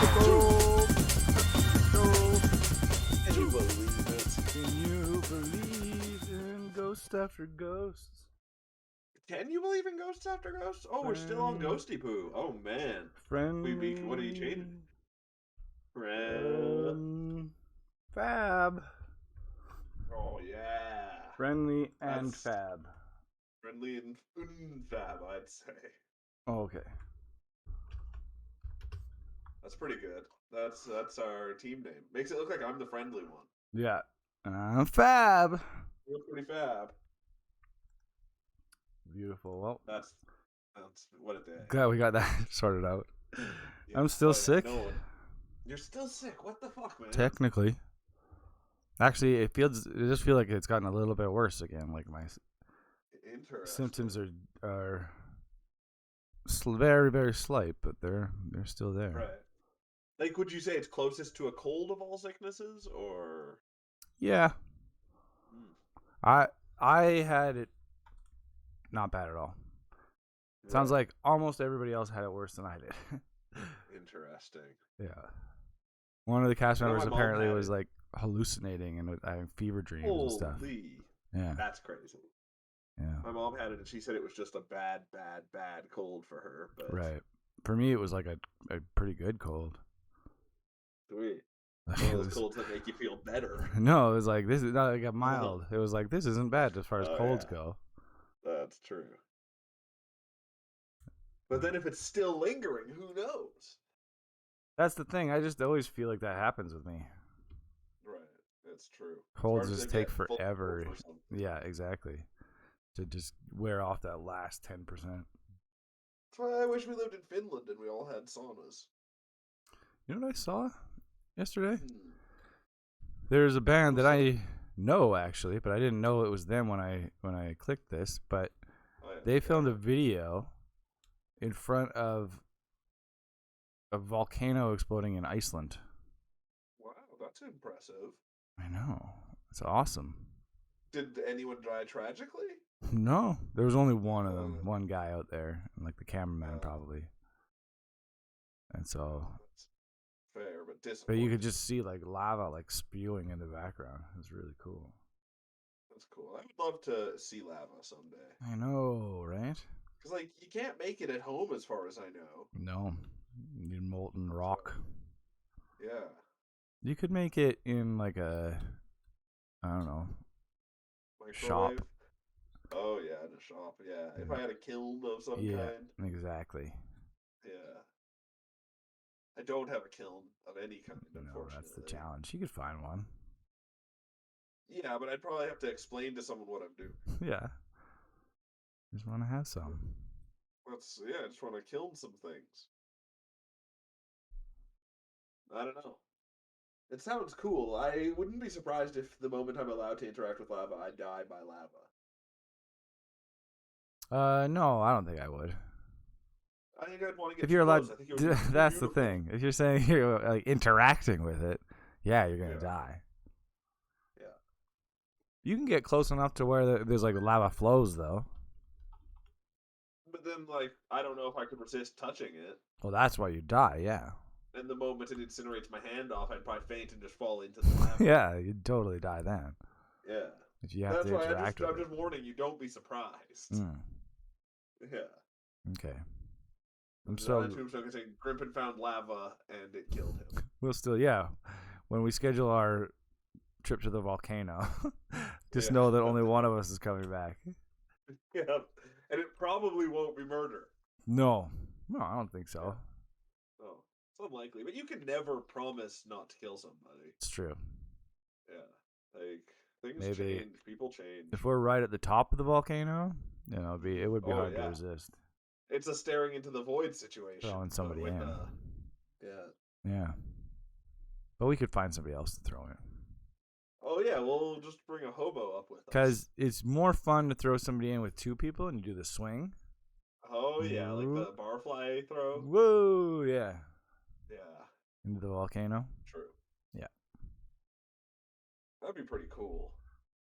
Can you believe it? Can you believe in ghost after ghosts? Can you believe in ghosts after ghosts? Oh, we're still on Ghosty Poo. Oh man. Friendly. What are you changing? Fab. Oh yeah. Friendly and That's fab. friendly and fab, I'd say. Okay. That's pretty good. That's our team name. Makes it look like I'm the friendly one. Yeah. I'm fab. You look pretty fab. Beautiful. Well, That's what a day. glad we got that sorted out. Yeah, I'm still sick. No, you're still sick. What the fuck, man? Technically. Actually, it just feel like it's gotten a little bit worse again. Like my symptoms are very, very slight, but they're still there. Right. Like, would you say it's closest to a cold of all sicknesses, or? Yeah. I had it not bad at all. Right. Sounds like almost everybody else had it worse than I did. Interesting. Yeah. One of the cast members apparently was like hallucinating and having fever dreams and stuff. Yeah. That's crazy. Yeah. My mom had it and she said it was just a bad cold for her. But... Right. For me, it was like a pretty good cold. Sweet. One of those colds that make you feel better. No, it was like, this is not like a mild. It was like, this isn't bad as far as colds go. That's true. But then if it's still lingering, who knows? That's the thing. I just always feel like that happens with me. Right. That's true. Colds just take forever. Yeah, exactly. To just wear off that last 10%. That's why I wish we lived in Finland and we all had saunas. You know what I saw yesterday? There's a band that I know actually, but I didn't know it was them when I clicked this. But they filmed a video in front of a volcano exploding in Iceland. Wow, that's impressive. I know. It's awesome. Did anyone die tragically? No, there was only one of them, one guy out there, and like the cameraman probably. And so that's fair, but disappointing. But you could just see like lava like spewing in the background. It was really cool. That's cool. I would love to see lava someday. I know, right? Because like you can't make it at home, as far as I know. No, you need molten rock. Yeah. You could make it in like a, I don't know, shop. Oh yeah, in a shop. Yeah, if I had a kiln of some kind. Yeah, exactly. Yeah. I don't have a kiln of any kind, unfortunately. No, that's the challenge. You could find one. Yeah, but I'd probably have to explain to someone what I'm doing. Yeah. Just want to have some. I just want to kiln some things. I don't know. It sounds cool. I wouldn't be surprised if the moment I'm allowed to interact with lava, I die by lava. No, I don't think I would. I think I'd want to get if you're allowed, close. that's the thing. If you're saying you're like interacting with it, yeah, you're gonna die. Yeah. You can get close enough to where there's like lava flows, though. But then, like, I don't know if I could resist touching it. Well, that's why you die, yeah. And the moment it incinerates my hand off, I'd probably faint and just fall into the lava. Yeah, you'd totally die then. Yeah. If you have to interact with it. I'm just warning you, don't be surprised. Yeah. Okay. I'm so gonna say Grimpen found lava and it killed him. We'll still, when we schedule our trip to the volcano, just know that only one of us is coming back. Yeah, and it probably won't be murder. No, I don't think so. Yeah. Oh, it's unlikely, but you can never promise not to kill somebody. It's true. Yeah, like things change, people change. If we're right at the top of the volcano, it would be hard to resist. It's a staring into the void situation. Throwing somebody in. Yeah. But we could find somebody else to throw in. Oh, yeah. We'll just bring a hobo up with us. Because it's more fun to throw somebody in with two people and you do the swing. Oh, yeah. Like the barfly throw. Whoa, yeah. Yeah. Into the volcano. True. Yeah. That'd be pretty cool.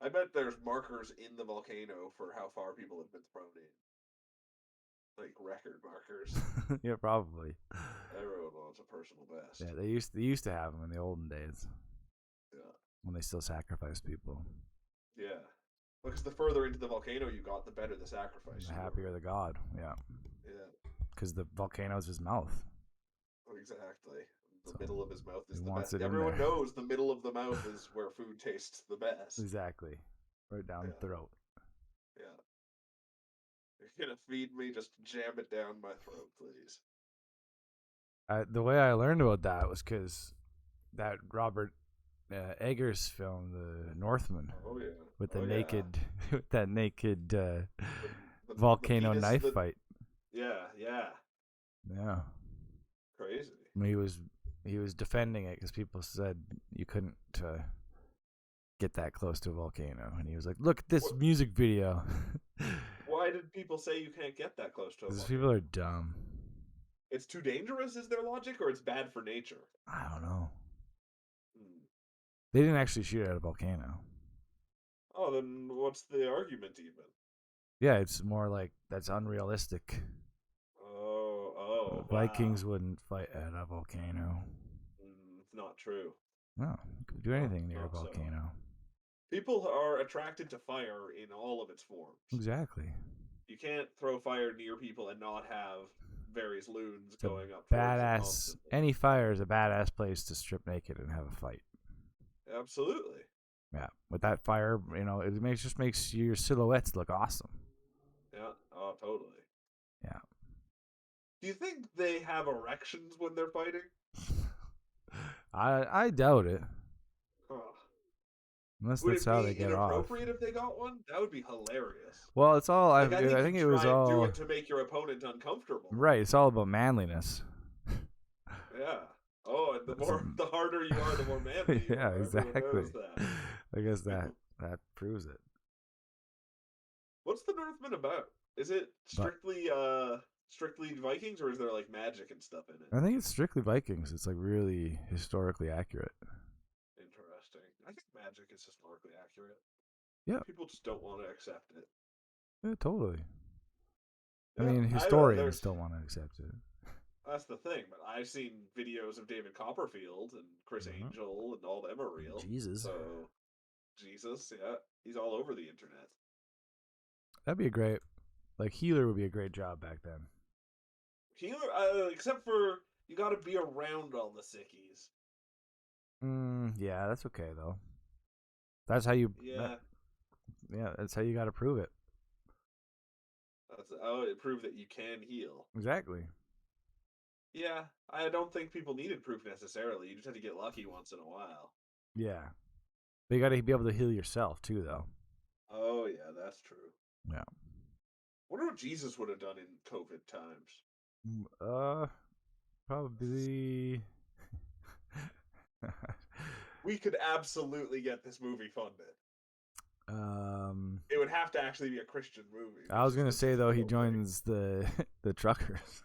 I bet there's markers in the volcano for how far people have been thrown in. Like record markers. Yeah, probably. Everyone will it's a personal best. Yeah, they used to have them in the olden days. Yeah. When they still sacrificed people. Yeah. Because the further into the volcano you got, the better the sacrifice. The happier the god. Yeah. Yeah. Because the volcano's his mouth. Exactly. The middle of his mouth is the wants best. it in Everyone there. knows the middle of the mouth is where food tastes the best. Exactly. Right down the throat. Yeah. You're going to feed me, just jam it down my throat, please. The way I learned about that was because that Robert Eggers film, The Northman. Oh, yeah. With the naked, with that naked the volcano penis, knife fight. Yeah, yeah. Yeah. Crazy. I mean, he was defending it because people said you couldn't get that close to a volcano, and he was like, "Look at this music video." Why did people say you can't get that close to a volcano? Because people are dumb. It's too dangerous, is their logic, or it's bad for nature? I don't know. They didn't actually shoot at a volcano. Oh, then what's the argument even? Yeah, it's more like that's unrealistic. Oh, Vikings wouldn't fight at a volcano. It's not true. No, you could do anything near a volcano. So. People are attracted to fire in all of its forms. Exactly. You can't throw fire near people and not have various loons going up. Badass. Any fire is a badass place to strip naked and have a fight. Absolutely. Yeah, with that fire, it just makes your silhouettes look awesome. Yeah. Oh, totally. Yeah. Do you think they have erections when they're fighting? I doubt it. Huh. Unless that's how they get off. Would it be inappropriate if they got one? That would be hilarious. Well, it's all. Like, I think it was all. do it to make your opponent uncomfortable. Right. It's all about manliness. Yeah. Oh, and the harder you are, the more manly you are. Exactly. I guess that proves it. What's the Northman about? Is it strictly Vikings, or is there like magic and stuff in it? I think it's strictly Vikings. It's like really historically accurate. Interesting. I think magic is historically accurate. Yeah. People just don't want to accept it. Yeah, totally. Yeah, I mean, historians don't want to accept it. That's the thing, but I've seen videos of David Copperfield and Chris Angel, and all them are real. Jesus. So, Jesus, yeah, he's all over the internet. That'd be a great, healer would be a great job back then. Healer, except for you got to be around all the sickies. Yeah, that's okay though. That's how you. Yeah. That's how you got to prove it. That's how it prove that you can heal. Exactly. Yeah, I don't think people needed proof necessarily. You just had to get lucky once in a while. Yeah. But you got to be able to heal yourself too, though. Oh, yeah, that's true. Yeah. Wonder what Jesus would have done in COVID times. Probably. We could absolutely get this movie funded. It would have to actually be a Christian movie. I was gonna say though, he joins the truckers.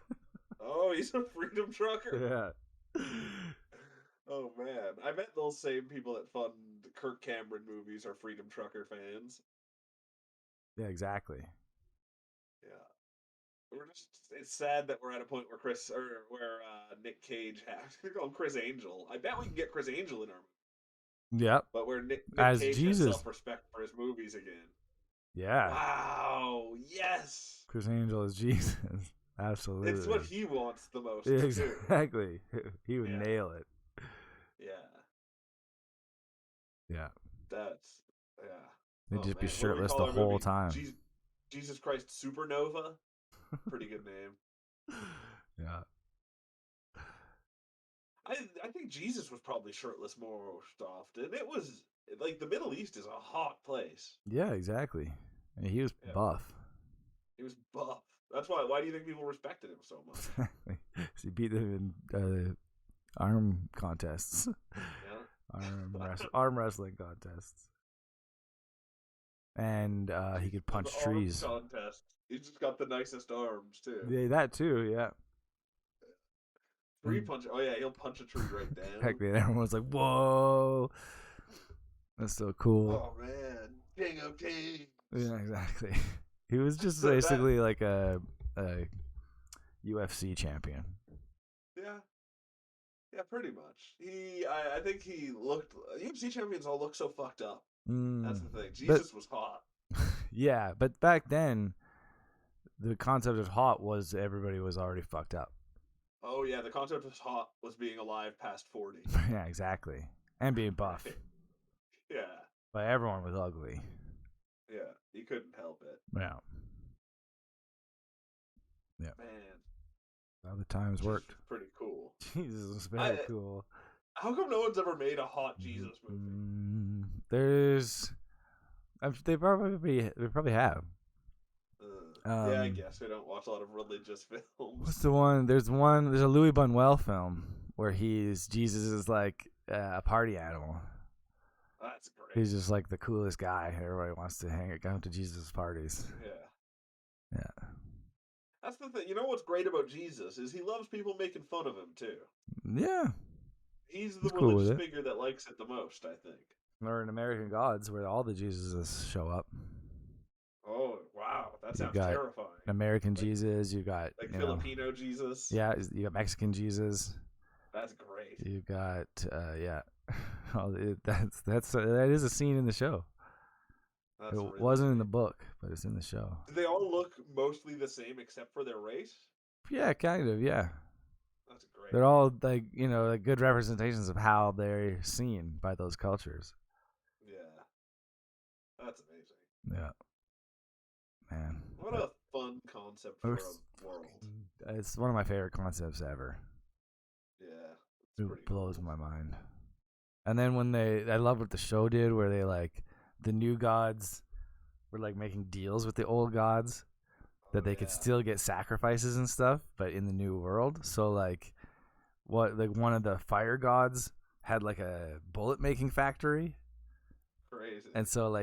Oh, he's a freedom trucker. Yeah. Oh man, I bet those same people that fund Kirk Cameron movies are freedom trucker fans. Yeah, exactly. Yeah, it's sad that we're at a point where Nick Cage has to call him Chris Angel. I bet we can get Chris Angel in our movie. Yep. But where Nick as Cage Jesus, has self-respect for his movies again. Yeah. Wow. Yes. Chris Angel is Jesus. Absolutely. It's what he wants the most. Exactly. He would nail it. Yeah. Yeah. That's They'd just be shirtless the whole time. Jesus Christ Supernova. Pretty good name. Yeah. I think Jesus was probably shirtless more often. It was like the Middle East is a hot place. Yeah, exactly. And he was buff. He was buff. That's why do you think people respected him so much? He beat them in arm contests. Yeah. Arm wrestling contests. And he could punch trees. Contest. He's just got the nicest arms too. Yeah, that too. Yeah. Tree punch. Oh yeah, he'll punch a tree right down. Exactly. And everyone's like, "Whoa, that's so cool." Oh man, King of Kings. Yeah, exactly. He was just basically like a UFC champion. Yeah. Yeah, pretty much. I think he looked. UFC champions all look so fucked up. That's Mm. the thing. But Jesus was hot. yeah, but back then the concept of hot was everybody was already fucked up. Oh yeah, the concept of hot was being alive past 40. Yeah, exactly. And being buff. Right. Yeah. But everyone was ugly. Yeah. You couldn't help it. Yeah. Yeah. Man. How the times Jesus worked. was pretty cool. Jesus was very cool. How come no one's ever made a hot Jesus movie? There's, they probably have. Yeah, I guess we don't watch a lot of religious films. What's the one? There's a Louis Buñuel film where Jesus is like a party animal. That's great. He's just like the coolest guy. Everybody wants to come to Jesus' parties. Yeah. Yeah. That's the thing. You know what's great about Jesus is he loves people making fun of him too. Yeah. He's the He's cool religious with it. figure that likes it the most, I think. Or in American Gods, where all the Jesuses show up. Oh wow, that sounds got terrifying. American Jesus, you got like Filipino Jesus. Yeah, you got Mexican Jesus. That's great. You got yeah. That is a scene in the show. It really wasn't in the book, but it's in the show. Do they all look mostly the same except for their race? Yeah, kind of. Yeah. That's great. They're all like like good representations of how they're seen by those cultures. Yeah, that's amazing. Yeah, man. What a fun concept for a world. It's one of my favorite concepts ever. Yeah, it blows my mind. And then when I love what the show did, where they the new gods were making deals with the old gods that they could still get sacrifices and stuff, but in the new world. So one of the fire gods had a bullet making factory. Crazy. And so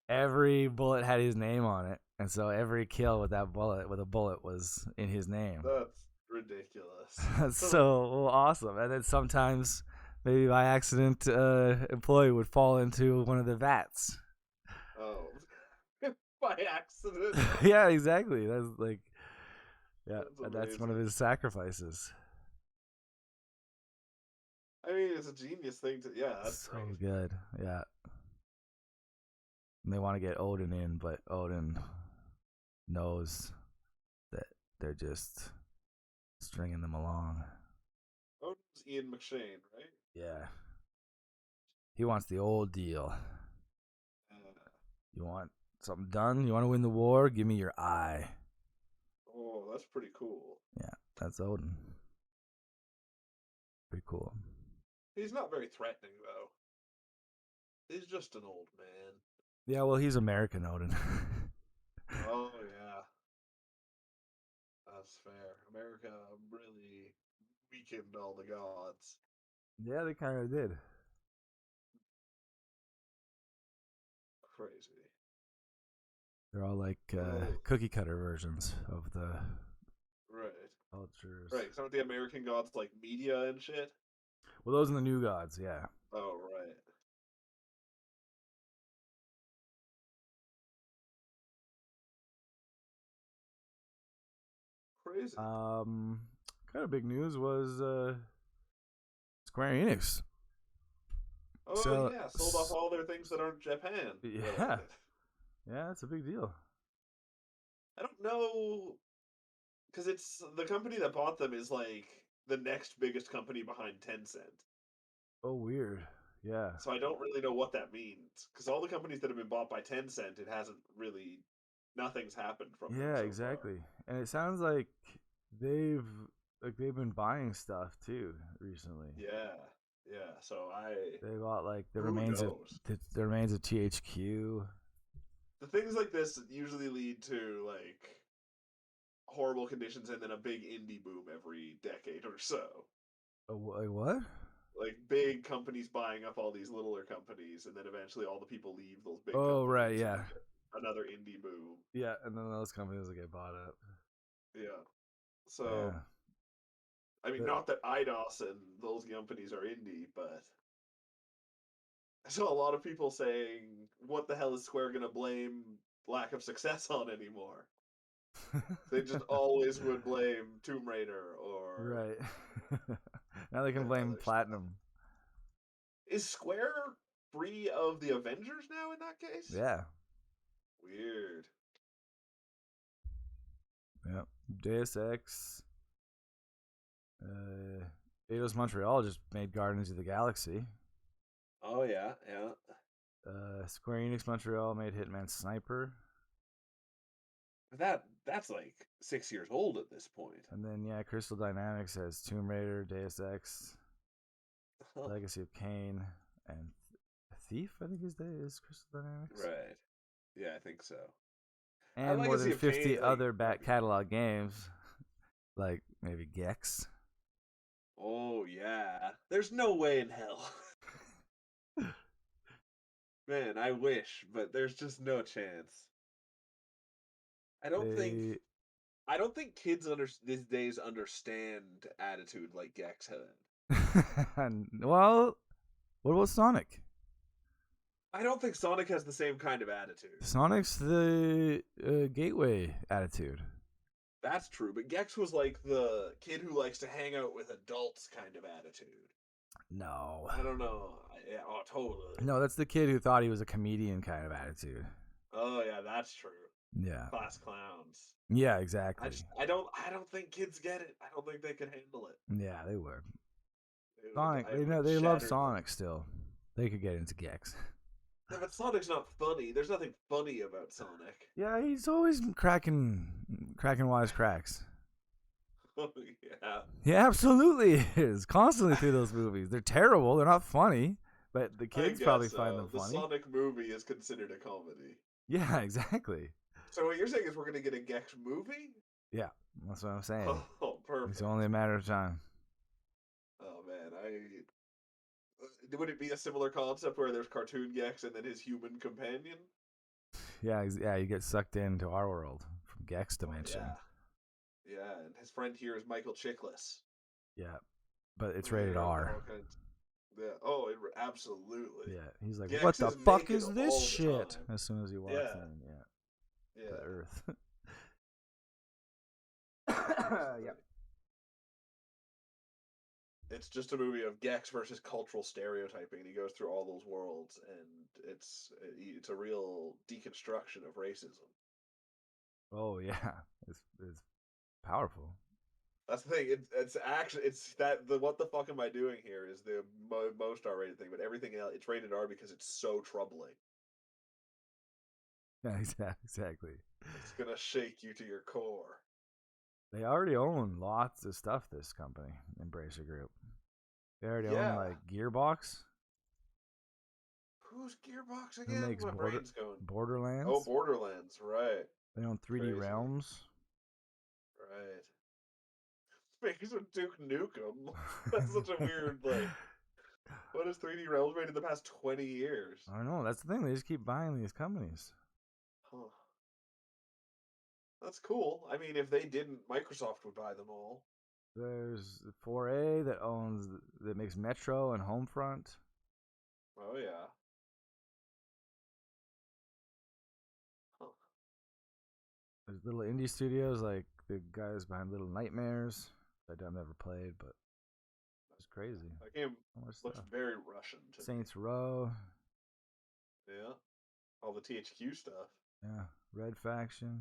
every bullet had his name on it, and so every kill with a bullet was in his name. That's ridiculous. That's so awesome. And then sometimes, maybe by accident, employee would fall into one of the vats. Oh, by accident. Yeah, exactly. That's that's one of his sacrifices. I mean, it's a genius thing to. Yeah, that's so great. Good. Yeah. And they want to get Odin in, but Odin knows that they're just stringing them along. Odin's Ian McShane, right? Yeah. He wants the old deal. You want something done? You want to win the war? Give me your eye. Oh, that's pretty cool. Yeah, that's Odin. Pretty cool. He's not very threatening, though. He's just an old man. Yeah, well, he's American Odin. Oh, yeah. That's fair. America really weakened all the gods. Yeah, they kind of did. Crazy. They're all cookie cutter versions of the cultures. Right. Some of the American gods like media and shit. Well, those are the new gods, yeah. Oh, right. Crazy. Kind of big news was Square Enix. Oh, yeah. Sold off all their things that aren't Japan. Yeah. Yeah, it's a big deal. I don't know, because it's the company that bought them is the next biggest company behind Tencent. Oh, weird. Yeah. So I don't really know what that means, because all the companies that have been bought by Tencent, it hasn't really, nothing's happened from them. Yeah, so exactly. far. And it sounds like they've been buying stuff too recently. Yeah. Yeah, so they bought the remains of THQ. The things like this usually lead to horrible conditions and then a big indie boom every decade or so. What? Big companies buying up all these littler companies, and then eventually all the people leave those big. Oh, right, yeah. Another indie boom. Yeah, and then those companies will get bought up. Yeah. So, yeah. I mean, not that IDOS and those companies are indie, but I saw a lot of people saying, "What the hell is Square gonna blame lack of success on anymore?" They just always would blame Tomb Raider or Right. Now they can blame other stuff. Platinum. Is Square free of the Avengers now in that case? Yeah. Weird. Yep. Deus Ex. Eidos Montreal just made Guardians of the Galaxy. Oh yeah, yeah. Square Enix Montreal made Hitman Sniper. That's like 6 years old at this point. And then yeah, Crystal Dynamics has Tomb Raider, Deus Ex, Legacy of Kain, and Thief. I think his day is Crystal Dynamics. Right. Yeah, I think so. And more than 50 other back catalog games, like maybe Gex. Oh yeah, there's no way in hell. Man, I wish, but there's just no chance. I don't think kids these days understand attitude like Gex had. Well, what about Sonic? I don't think Sonic has the same kind of attitude. Sonic's the gateway attitude. That's true, but Gex was like the kid who likes to hang out with adults kind of attitude. No. I don't know. Yeah, oh, totally. No, that's the kid who thought he was a comedian kind of attitude. Oh yeah, that's true. Yeah. Class clowns. Yeah, exactly. I don't think kids get it. I don't think they could handle it. Yeah, they would. Sonic, they love Sonic still. They could get into Gex. Yeah, but Sonic's not funny. There's nothing funny about Sonic. Yeah, he's always cracking wise cracks. Oh, yeah. He absolutely is. Constantly through those movies. They're terrible. They're not funny. But the kids probably find them funny. The Sonic movie is considered a comedy. Yeah, exactly. So what you're saying is we're going to get a Gex movie? Yeah, that's what I'm saying. Oh, perfect. It's only a matter of time. Oh, man. Would it be a similar concept where there's cartoon Gex and then his human companion? Yeah, you get sucked into our world from Gex dimension. Oh, yeah, and his friend here is Michael Chiklis. Yeah, but it's rated R. Yeah. Absolutely. Yeah, he's like, Gex what the fuck is this shit? As soon as he walks in, yeah. To Earth. Yeah. It's just a movie of Gex versus cultural stereotyping, and he goes through all those worlds, and it's a real deconstruction of racism. Oh yeah, it's powerful. That's the thing. What the fuck am I doing here is the most R-rated thing, but everything else it's rated R because it's so troubling. Yeah, exactly. It's gonna shake you to your core. They already own lots of stuff. This company, Embracer Group. They already own like Gearbox. Who's Gearbox again? Who makes My brain's going. Borderlands? Oh, Borderlands, right. They own 3D Realms. Right. Makes with Duke Nukem. That's such a weird, like... What has 3D Realms made in the past 20 years? I don't know. That's the thing. They just keep buying these companies. Huh. That's cool. I mean, if they didn't, Microsoft would buy them all. There's 4A that makes Metro and Homefront. Oh, yeah. Huh. There's little indie studios like the guys behind Little Nightmares. I've never played, but it's crazy. That game looks very Russian to Saints Row. Yeah. All the THQ stuff. Yeah. Red Faction.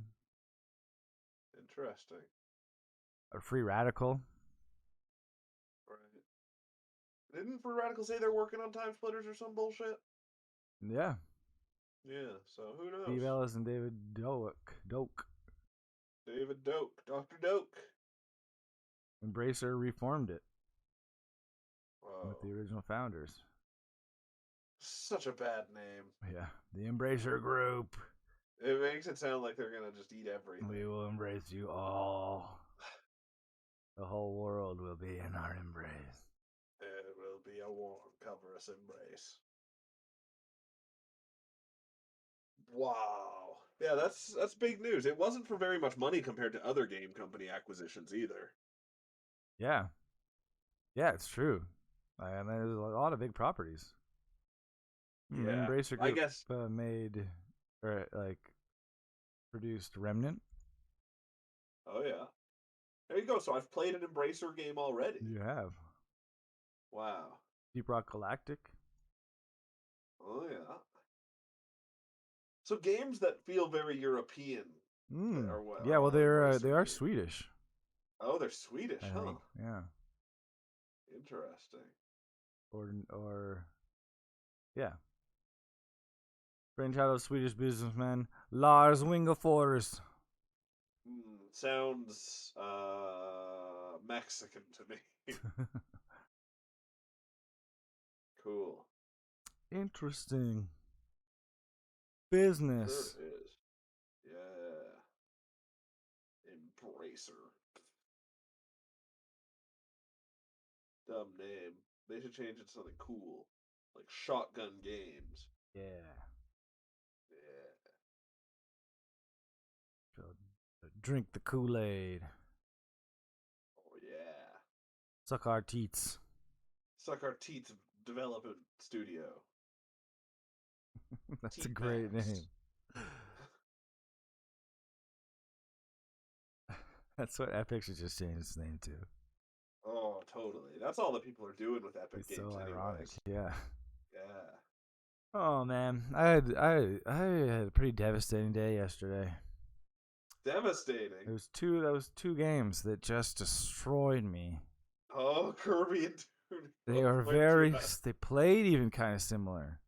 Interesting. A Free Radical. Right. Didn't Free Radical say they're working on Time Splitters or some bullshit? Yeah. Yeah, so who knows? Steve Ellis and David Doak. David Doak. Dr. Doak. Embracer reformed it. Whoa. With the original founders. Such a bad name. Yeah. The Embracer Group. It makes it sound like they're gonna just eat everything. We will embrace you all. The whole world will be in our embrace. It will be a warm, coverous embrace. Wow. Yeah, that's big news. It wasn't for very much money compared to other game company acquisitions either. Yeah. Yeah, it's true. And there's a lot of big properties. Yeah. Embracer Group I guess made or like produced Remnant. Oh yeah. There you go. So I've played an Embracer game already. You have. Wow. Deep Rock Galactic. Oh yeah. So games that feel very European are what Yeah, are well all they Embracer are games. Swedish. Oh, they're Swedish, I huh? think. Yeah. Interesting. Or yeah. Brainchild of Swedish businessman Lars Wingefors. Sounds Mexican to me. Cool. Interesting. Sure Business. is. Yeah. Embracer. Dumb name. They should change it to something cool. Like Shotgun Games. Yeah. Yeah. Drink the Kool-Aid. Oh yeah. Suck our teats. Suck our teeth development studio. That's Teat a great Max. name. That's what Epic should just change its name to. Oh, totally. That's all that people are doing with Epic It's Games so ironic. anyways. Yeah. Yeah. Oh man, I had a pretty devastating day yesterday. Devastating. That was two games that just destroyed me. Oh, Kirby and Tunic. They are they played even kind of similar.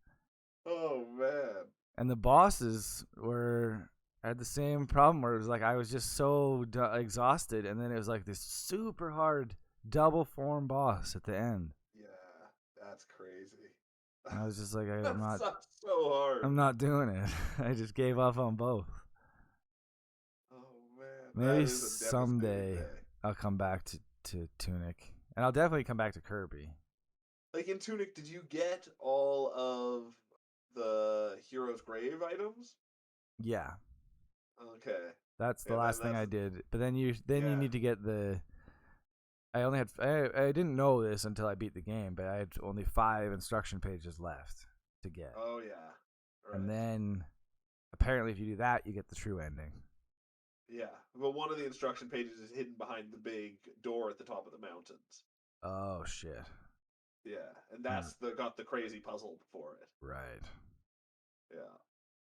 Oh man. And the bosses had the same problem where it was like I was just so exhausted, and then it was like this super hard double form boss at the end. Yeah, that's crazy. And I was just like, That sucks so hard. I'm not doing it. I just gave up on both. Oh man, Maybe that is a someday day. I'll come back to Tunic, and I'll definitely come back to Kirby. Like in Tunic, did you get all of the hero's grave items? Yeah. Okay. That's the last thing I did. But then you need to get the. I didn't know this until I beat the game, but I had only 5 instruction pages left to get. Oh yeah. Right. And then apparently if you do that, you get the true ending. Yeah. Well, one of the instruction pages is hidden behind the big door at the top of the mountains. Oh shit. Yeah, and that's got the crazy puzzle for it. Right. Yeah.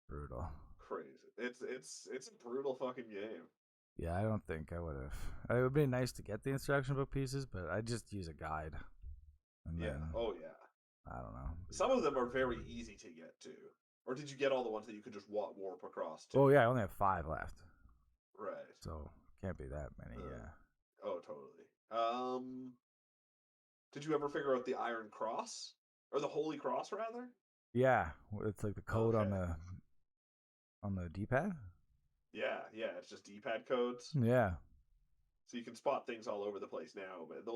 Brutal. Crazy. It's a brutal fucking game. Yeah, I don't think I would have. It would be nice to get the instruction book pieces, but I just use a guide. And yeah. Then, oh yeah. I don't know. Some of them are very easy to get to. Or did you get all the ones that you could just warp across to? Oh yeah, I only have 5 left. Right. So can't be that many. Yeah. Oh totally. Did you ever figure out the Iron Cross or the Holy Cross rather? Yeah, it's like the code on the D-pad. Yeah, it's just D-pad codes. Yeah. So you can spot things all over the place now, but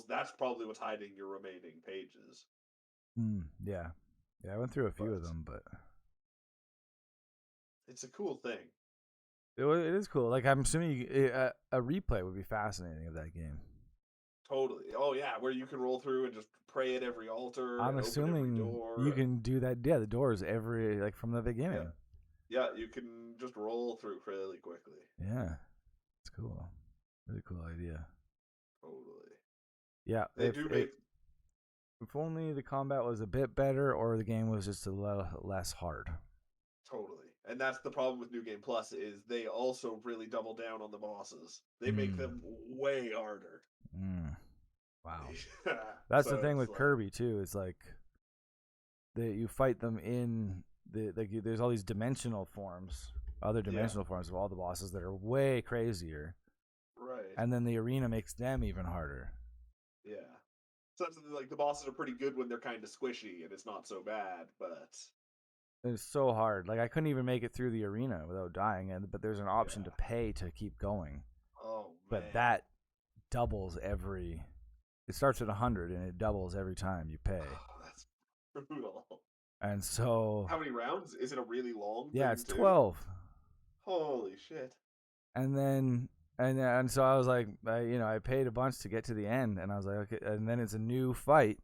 that's probably what's hiding your remaining pages. Yeah. Yeah, I went through a few of them, but it's a cool thing. It is cool. Like I'm assuming a replay would be fascinating of that game. Totally. Oh yeah, where you can roll through and just pray at every altar. I'm assuming open every door. You can do that. Yeah, the doors from the beginning. Yeah, you can just roll through really quickly. Yeah, it's cool. Really cool idea. Totally. Yeah, if only the combat was a bit better, or the game was just a little less hard. Totally. And that's the problem with New Game Plus is they also really double down on the bosses. They make them way harder. Wow. That's the thing with Kirby too. Is like you fight them in there's all these dimensional forms, other dimensional forms of all the bosses that are way crazier. Right. And then the arena makes them even harder. Yeah. So like the bosses are pretty good when they're kind of squishy and it's not so bad, but it's so hard. Like I couldn't even make it through the arena without dying, but there's an option to pay to keep going. Oh man. But that doubles every. It starts at 100 and it doubles every time you pay. Oh, that's brutal. And so. How many rounds? Is it a really long? Yeah, it's 12. Holy shit. And then. And so I was like, I paid a bunch to get to the end, and I was like, okay. And then it's a new fight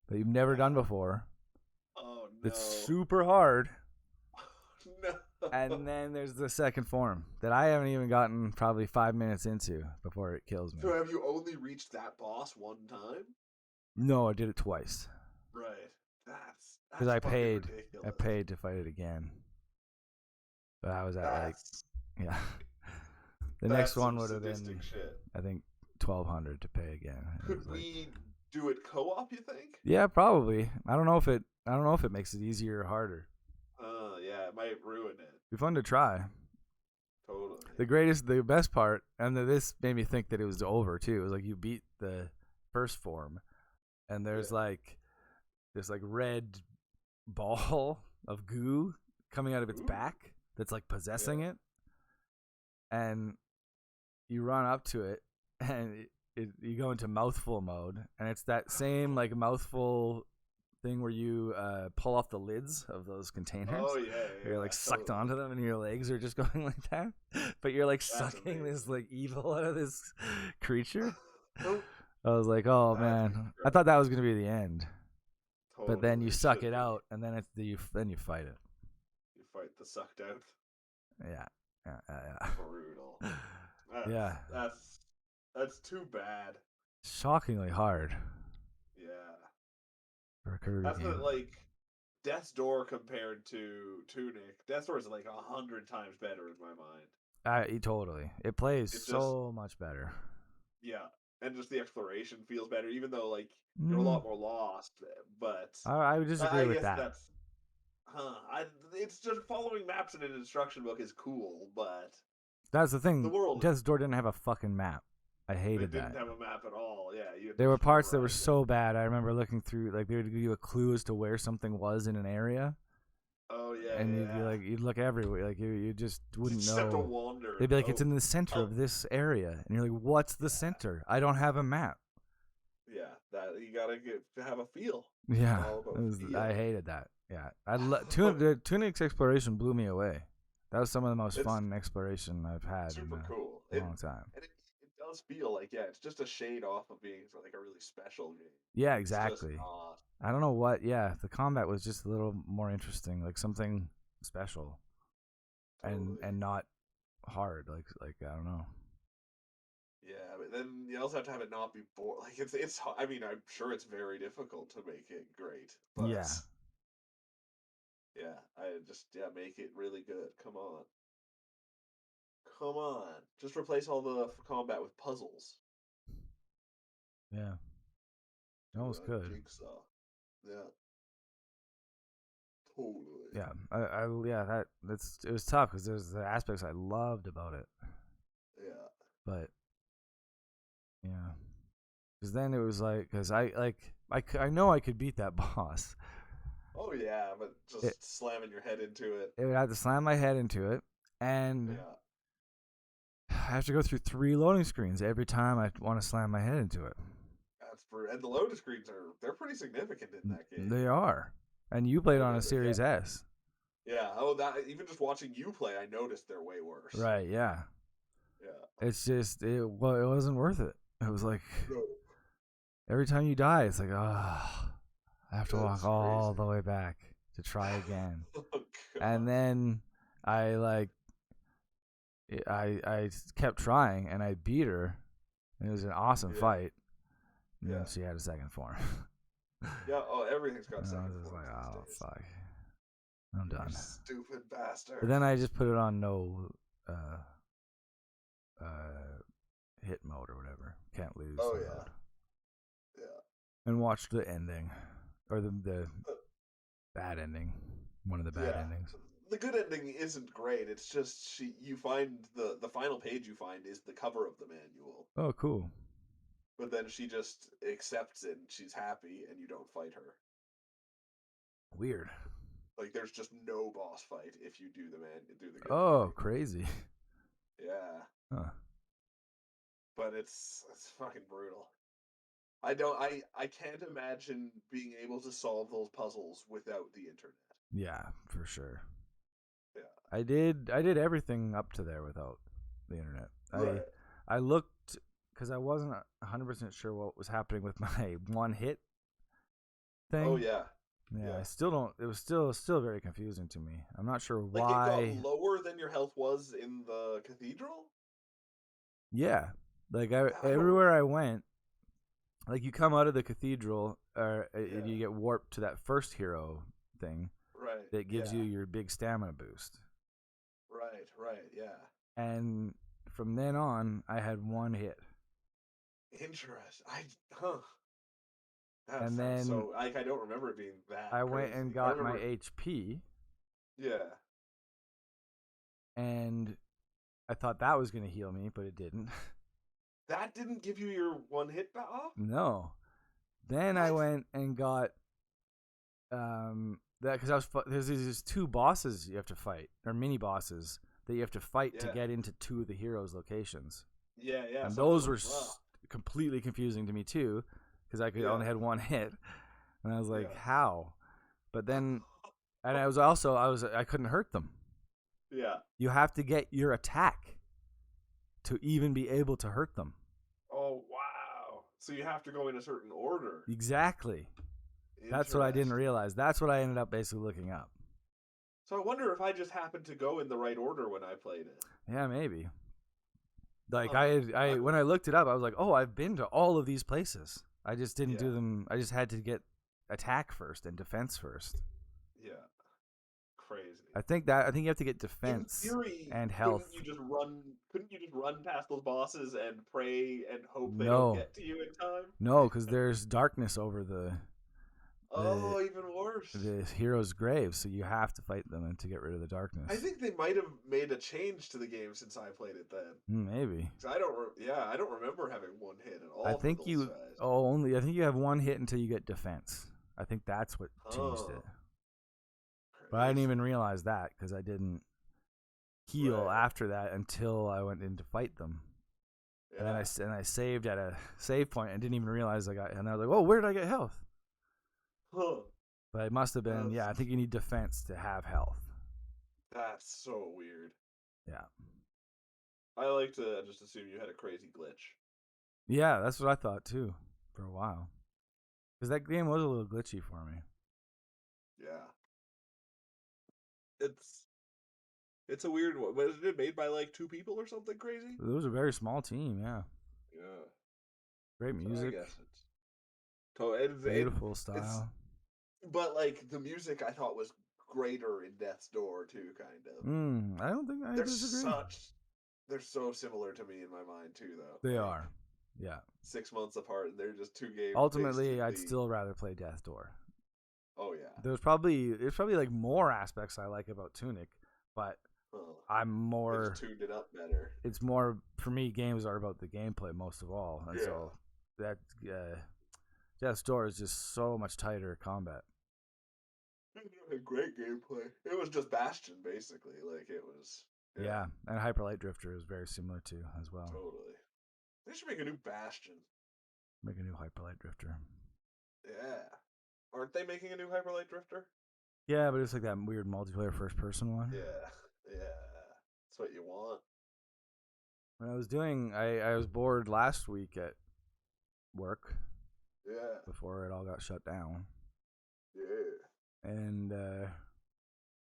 that you've never done before. Oh no! It's super hard. No. And then there's the second form that I haven't even gotten probably 5 minutes into before it kills me. So have you only reached that boss one time? No, I did it twice. Right. That's Because I fucking paid. ridiculous. I paid to fight it again. But I was at yeah. The next one would have been, shit. I think, 1,200 to pay again. Could we do it co-op? You think? Yeah, probably. I don't know if it makes it easier or harder. Yeah, it might ruin it. It'd be fun to try. Totally. The best part, and this made me think that it was over too. It was like you beat the first form, and there's like this like red ball of goo coming out of its back that's like possessing it, and you run up to it, and you go into mouthful mode, and it's that same like mouthful thing where you pull off the lids of those containers. Oh yeah. You're like sucked onto them, and your legs are just going like that. But you're like sucking this like evil out of this creature. I was like, oh man, I thought that was gonna be the end. Totally. But then you suck it out, and then you fight it. You fight the sucked out. Yeah. Brutal. That's too bad. Shockingly hard. Yeah. For a Kirby That's game. like Death's Door compared to Tunic. Death's Door is like 100 times better in my mind. Totally. It plays so much better. Yeah, and just the exploration feels better, even though like you're a lot more lost. But I would disagree with that. It's just following maps in an instruction book is cool, but that's the thing. Death's Door didn't have a fucking map. I hated that. It didn't have a map at all. Yeah, there were parts that were so bad. I remember looking through, like they would give you a clue as to where something was in an area. Oh yeah, and you'd look everywhere, like you just wouldn't know. Have to wander. They'd be like, it's in the center of this area, and you're like, what's the center? I don't have a map. Yeah, that you gotta have a feel. Yeah, I hated that. Yeah, Tunic's exploration blew me away. That was some of the most fun exploration I've had in a long time. And it does feel like it's just a shade off of being like a really special game. Yeah, exactly. I don't know what. Yeah, the combat was just a little more interesting, like something special, and not hard. Like I don't know. Yeah, but then you also have to have it not be boring. Like it's. I mean, I'm sure it's very difficult to make it great. But yeah, make it really good. Come on, just replace all the combat with puzzles. Yeah, that was good. Jigsaw. Yeah. Totally. Yeah, it was tough because there's the aspects I loved about it. Yeah. But yeah, because then it was like, because I know I could beat that boss. Oh yeah, but just slamming your head into it. It would have to slam my head into it, and I have to go through 3 loading screens every time I want to slam my head into it. And the loading screens they're pretty significant in that game. They are. And you played on a Series S. Yeah. Even just watching you play, I noticed they're way worse. Right. Yeah. Yeah. It's just it wasn't worth it. It was like every time you die, it's like I have to walk all the way back to try again. And then I kept trying, and I beat her. And it was an awesome fight. And then she had a second form. Yeah, everything's got second form. I was just like, oh, fuck. I'm done. You stupid bastard. But then I just put it on no hit mode or whatever. Can't lose. Oh, yeah. Mode. Yeah. And watched the ending. Or the bad ending. One of the bad endings. The good ending isn't great. It's just you find the final page you find is the cover of the manual. Oh, cool. But then she just accepts it and she's happy, and you don't fight her. Weird. Like there's just no boss fight if you do the good. Oh, crazy. Yeah. Huh. But it's fucking brutal. I can't imagine being able to solve those puzzles without the internet. Yeah, for sure. Yeah. I did everything up to there without the internet. Right. I looked because I wasn't 100% sure what was happening with my one hit thing. Oh yeah. Yeah, I still don't. It was still very confusing to me. I'm not sure Like it got why. lower than your health was in the cathedral? Yeah, like I don't. everywhere I went, like you come out of the cathedral, or Yeah. you get warped to that first hero thing Right. that gives you Yeah. your big stamina boost. Right. Right. Yeah. And from then on, I had one hit. Interesting. Huh. That And sounds then so. Like I don't remember it being that I went and crazy. I got my remember. HP, Yeah. and I thought that was going to heal me, but it didn't. That didn't give you your one hit off? No. Then I What? went and got that because there's these two bosses you have to fight, or mini bosses that you have to fight to Yeah. get into two of the heroes' locations. Yeah. Yeah. And Some of those them were are rough. completely confusing to me too, because I could Yeah. only had one hit, and I was like, Yeah. how? But then, and I couldn't hurt them. Yeah. You have to get your attack to even be able to hurt them. Oh wow! So you have to go in a certain order. Exactly. That's what I didn't realize. That's what I ended up basically looking up. So I wonder if I just happened to go in the right order when I played it. Yeah, maybe. Like Huh. when I looked it up, I was like, oh, I've been to all of these places. I just didn't Yeah. do them. I just had to get attack first and defense first. Yeah. Crazy. I think you have to get defense In theory, and health. Couldn't you just run past those bosses and pray and hope they don't No, get to you in time? no, because there's darkness over the Oh, even worse. the hero's grave, so you have to fight them and to get rid of the darkness. I think they might have made a change to the game since I played it then. Maybe. I don't remember having one hit at all. I think you I think you have one hit until you get defense. I think that's what changed it. But I didn't even realize that because I didn't heal after that until I went in to fight them. Yeah. And then I saved at a save point and didn't even realize and I was like, "Oh, where did I get health?" Huh. But it must have been, I think you need defense to have health. That's so weird. Yeah. I like to just assume you had a crazy glitch. Yeah, that's what I thought too for a while. Because that game was a little glitchy for me. Yeah. It's a weird one. Was it made by like 2 people or something crazy? It was a very small team, yeah. Yeah. Great music. So I guess beautiful style. But like the music I thought was greater in Death's Door too, kind of. I don't think I disagree. They're so similar to me in my mind too, though. They are. Yeah. 6 months apart, and they're just 2 games. Ultimately, I'd still rather play Death's Door. Oh yeah. There's probably like more aspects I like about Tunic, but I'm more. They just tuned it up better. It's more for me. Games are about the gameplay most of all, and so that Death's Door is just so much tighter combat. Great gameplay. It was just Bastion, basically. Like it was. Yeah, and Hyper Light Drifter is very similar to as well. Totally. They should make a new Bastion. Make a new Hyper Light Drifter. Yeah. Aren't they making a new Hyper Light Drifter? Yeah, but it's like that weird multiplayer first person one. Yeah. That's what you want. When I was bored last week at work. Yeah. Before it all got shut down. Yeah. And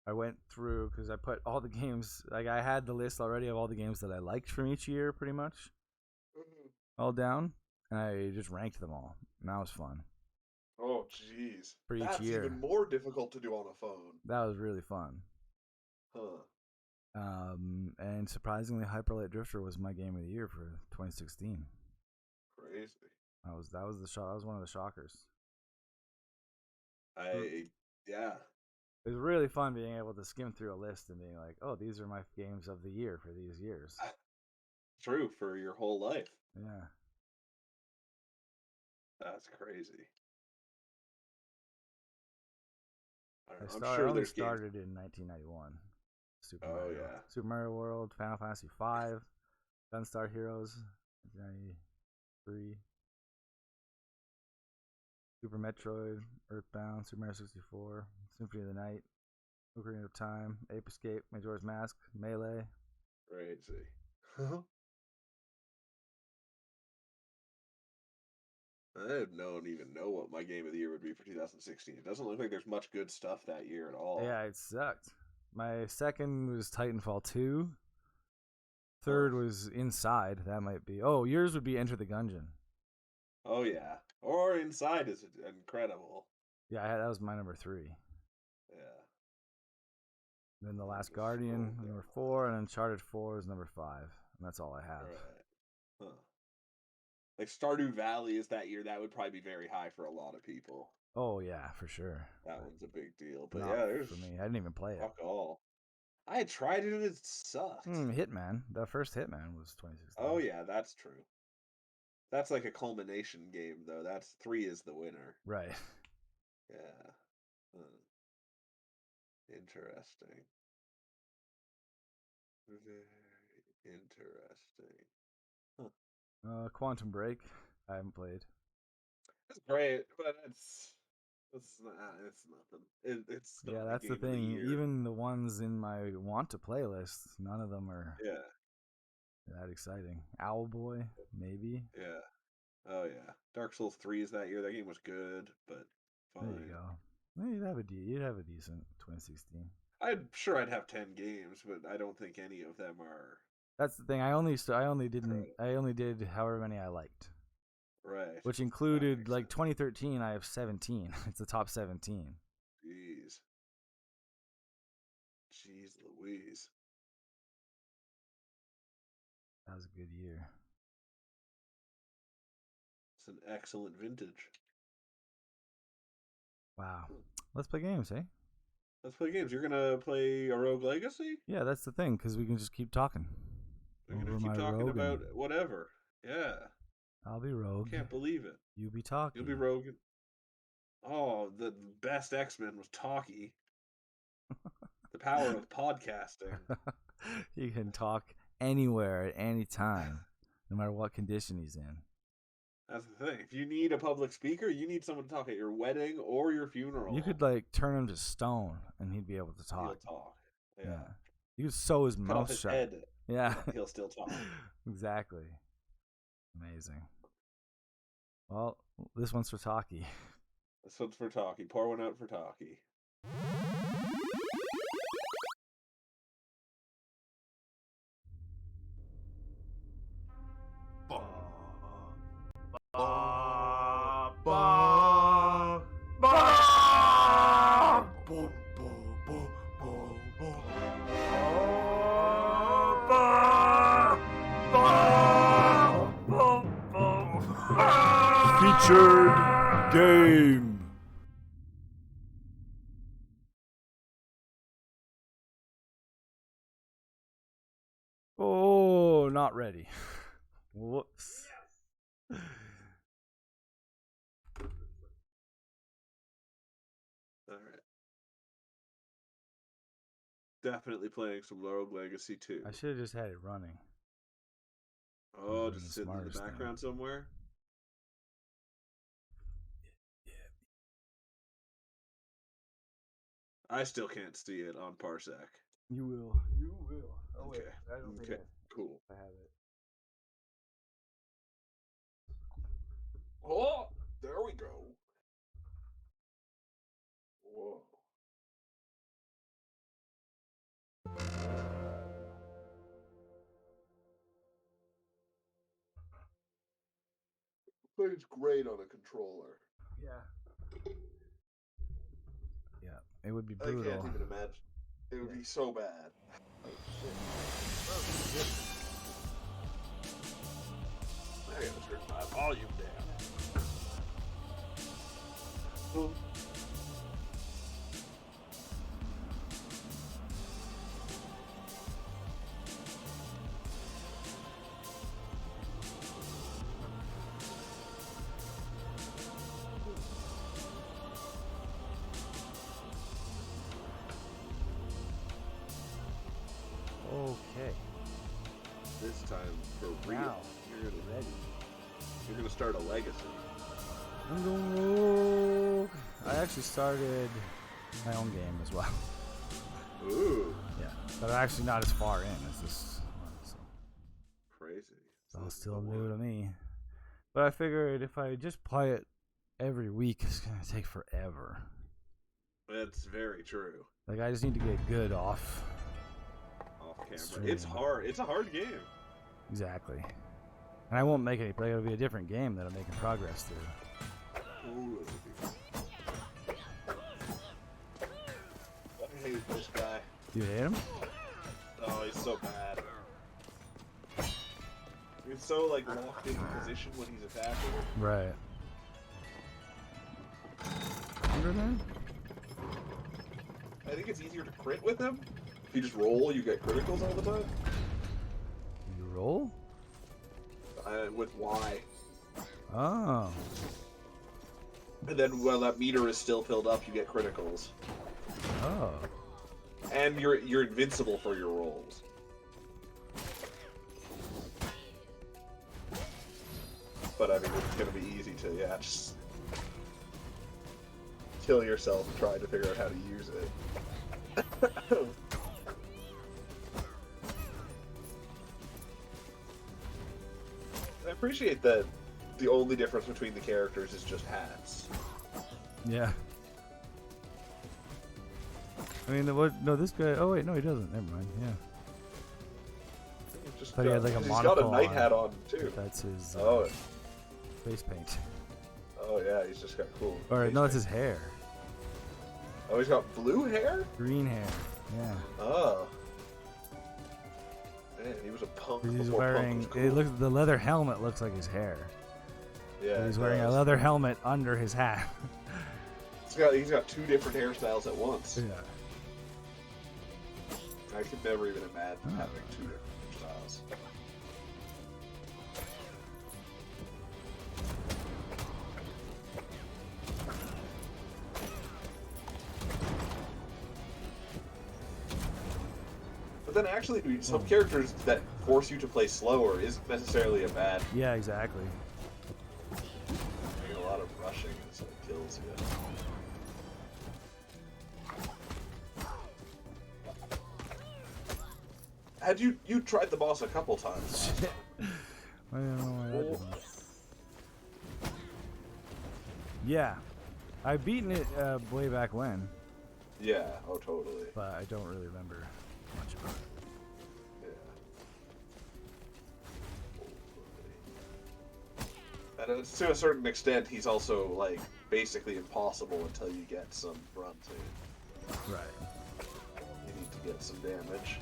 I went through because I put all the games, like I had the list already of all the games that I liked from each year, pretty much, all down, and I just ranked them all. And that was fun. Oh, jeez. For each year. That's even more difficult to do on a phone. That was really fun. Huh. And surprisingly, Hyper Light Drifter was my game of the year for 2016. Crazy. That was one of the shockers. Yeah. It was really fun being able to skim through a list and being like, oh, these are my games of the year for these years. True, for your whole life. Yeah. That's crazy. I only started in 1991. Super Mario. Yeah. Super Mario World, Final Fantasy V, Gunstar Heroes, 1993. Super Metroid, Earthbound, Super Mario 64, Symphony of the Night, Ocarina of Time, Ape Escape, Majora's Mask, Melee. Crazy. I don't even know what my game of the year would be for 2016. It doesn't look like there's much good stuff that year at all. Yeah, it sucked. My second was Titanfall 2. Third was Inside. That might be. Oh, yours would be Enter the Gungeon. Oh, yeah. Or Inside is incredible. Yeah, that was my number 3. Yeah. Then The Last Guardian, number 4, and Uncharted 4 is number 5. And that's all I have. Right. Huh. Like Stardew Valley is that year. That would probably be very high for a lot of people. Oh, yeah, for sure. That one's a big deal. But not yeah, there's for me. I didn't even play it. Fuck all. I had tried it and it sucked. Hitman. The first Hitman was 2016. Oh, yeah, that's true. That's like a culmination game, though. That's 3 is the winner. Right. Yeah. Interesting. Very interesting. Huh. Quantum Break. I haven't played. It's great, but it's nothing. It's still yeah, that's the thing. Even the ones in my want to play list, none of them are that exciting. Owlboy, maybe. Yeah. Oh yeah. Dark Souls 3 is that year. That game was good, but fine. There you go. You'd have a decent 2016. I'm sure I'd have 10 games, but I don't think any of them are. That's the thing. I only did however many I liked. Right. Which included like 2013. I have 17. It's the top 17. Jeez Louise. That was a good year. It's an excellent vintage. Wow. Let's play games, eh? Let's play games. You're gonna play a Rogue Legacy? Yeah, that's the thing, because we can just keep talking. We're gonna keep talking about whatever. Yeah. I'll be Rogue. Can't believe it. You be Talkie. You'll be Rogue. Oh, the best X-Men was Talkie. The power of podcasting. He can talk anywhere at any time, no matter what condition he's in. That's the thing. If you need a public speaker, you need someone to talk at your wedding or your funeral. You could like turn him to stone, and he'd be able to talk. He'll talk. Yeah. You could sew his mouth shut. Head. Yeah. He'll still talk. Exactly. Amazing. Well, this one's for Talkie. This one's for Talkie. Pour one out for Talkie. Featured game. Oh, not ready. Whoops. All right. Definitely playing some Rogue Legacy 2. I should have just had it running. Oh, just sitting in the background somewhere? I still can't see it on Parsec. You will. You will. Oh, okay. Wait, I don't think cool. I have it. Oh, there we go. Whoa. Plays great on a controller. Yeah. Yeah, it would be brutal. I can't even imagine. It would be so bad. Oh, shit. Oh, shit. I gotta turn my volume down. Oh. Okay. This time for real. Now, you're ready. You're gonna start a legacy. I'm going rogue. I actually started my own game as well. Ooh. Yeah, but I'm actually not as far in as this one. So. Crazy. It's all still new to me. But I figured if I just play it every week, it's gonna take forever. That's very true. Like I just need to get good off camera. Stream. It's hard. It's a hard game. Exactly. And I won't make any play. It'll be a different game that I'm making progress through. Ooh. I hate this guy. You hate him? Oh, he's so bad. He's so like locked into position when he's attacking. Right. Under there? I think it's easier to crit with him. If you just roll, you get criticals all the time. You roll? With Y. Oh. And then while that meter is still filled up, you get criticals. Oh. And you're invincible for your rolls. But I mean, it's gonna be easy to just kill yourself trying to figure out how to use it. I appreciate that the only difference between the characters is just hats. Yeah. I mean, no, this guy. Oh wait, no, he doesn't. Never mind. Yeah. Just But he had like a he's monocle got a night on. hat on too. That's his Oh. face paint. Oh yeah, he's just got cool. Or face no, it's paint. his hair. Oh, he's got blue hair? Green hair. Yeah. Oh. Man, he was a punk. He's before wearing. punk was cool. It looks. The leather helmet looks like his hair. Yeah. But he's it wearing a does. leather helmet under his hat. He's got two different hairstyles at once. Yeah. I could never even imagine Oh. having two different hairstyles. But then actually, some characters that force you to play slower isn't necessarily a bad. Yeah, exactly. Like a lot of rushing is what kills you. Had you tried the boss a couple times? I don't know why that didn't. Yeah, I've beaten it way back when, Yeah. Oh, totally. but I don't really remember much about it. Yeah. And to a certain extent, he's also like basically impossible until you get some run to. Right. You need to get some damage.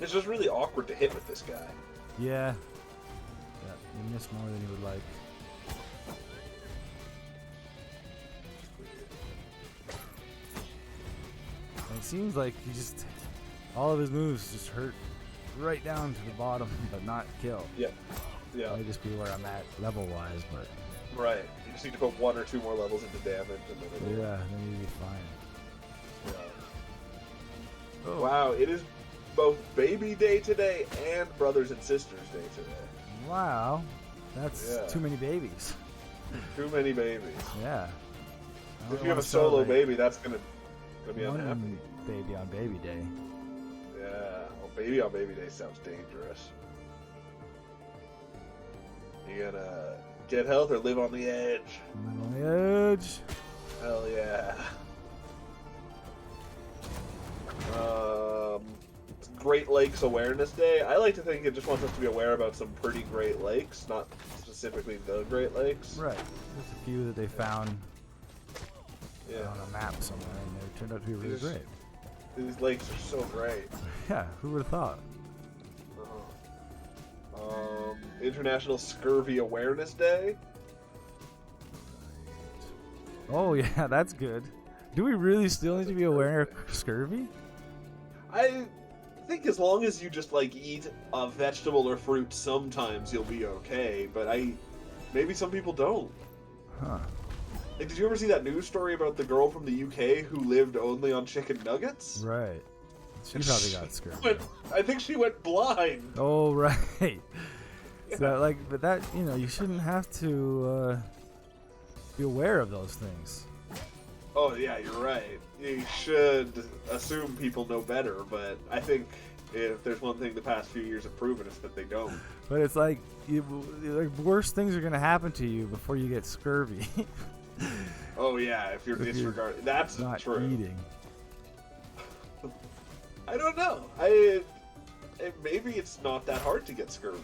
It's just really awkward to hit with this guy. Yeah. Yeah, you miss more than you would like. And it seems like he just all of his moves just hurt right down to the bottom, but not kill. Yeah. Yeah. Might just be where I'm at level wise, but Right. You just need to put 1 or 2 more levels into damage, and then it'll. yeah, then you'll be fine. Yeah. Oh. Wow, it is both Baby Day today and Brothers and Sisters Day today. Wow, that's Yeah. too many babies. Too many babies. Yeah. I If don't you have wanna a solo celebrate baby, that's gonna be one unhappy. baby on baby day. Yeah. Well, baby on Baby Day sounds dangerous. You gonna get health or live on the edge? I'm on the edge. Hell yeah. Great Lakes Awareness Day. I like to think it just wants us to be aware about some pretty Great Lakes, not specifically the Great Lakes. Right. There's a few that they found Yeah. on a map somewhere, and they turned out to be really These- great. These lakes are so great. Yeah, who would have thought? International Scurvy Awareness Day. Oh yeah, that's good. Do we really still need to be aware of scurvy? I think as long as you just like eat a vegetable or fruit, sometimes you'll be okay. But maybe some people don't. Huh. Like, did you ever see that news story about the girl from the UK who lived only on chicken nuggets? Right. She probably got scurvy. But I think she went blind. Oh right. Yeah. So like, but that you shouldn't have to be aware of those things. Oh yeah, you're right. You should assume people know better, but I think if there's one thing the past few years have proven, it's that they don't. But it's like, worse things are gonna happen to you before you get scurvy. Oh yeah, if you're disregarding, that's not true. Eating. I don't know. Maybe it's not that hard to get scurvy.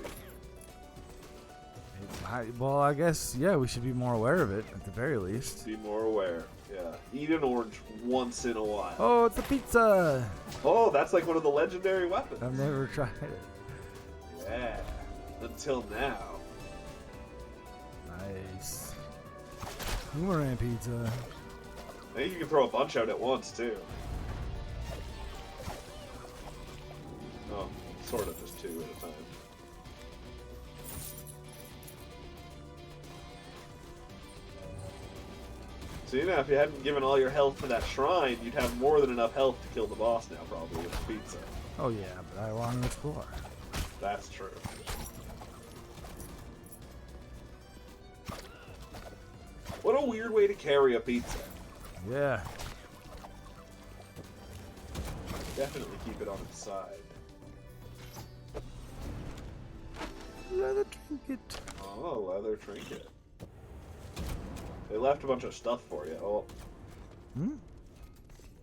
Well, I guess we should be more aware of it at the very least. Be more aware. Yeah, eat an orange once in a while. Oh, it's a pizza! Oh, that's like one of the legendary weapons. I've never tried it. Yeah, until now. Nice. Boomerang pizza. I think you can throw a bunch out at once, too. Oh, sort of just 2 at a time. So, you know, if you hadn't given all your health to that shrine, you'd have more than enough health to kill the boss now, probably, with the pizza. Oh, yeah, but I want to explore. That's true. What a weird way to carry a pizza. Yeah. Definitely keep it on its side. Leather trinket. Oh, leather trinket. They left a bunch of stuff for you. Oh. Hmm?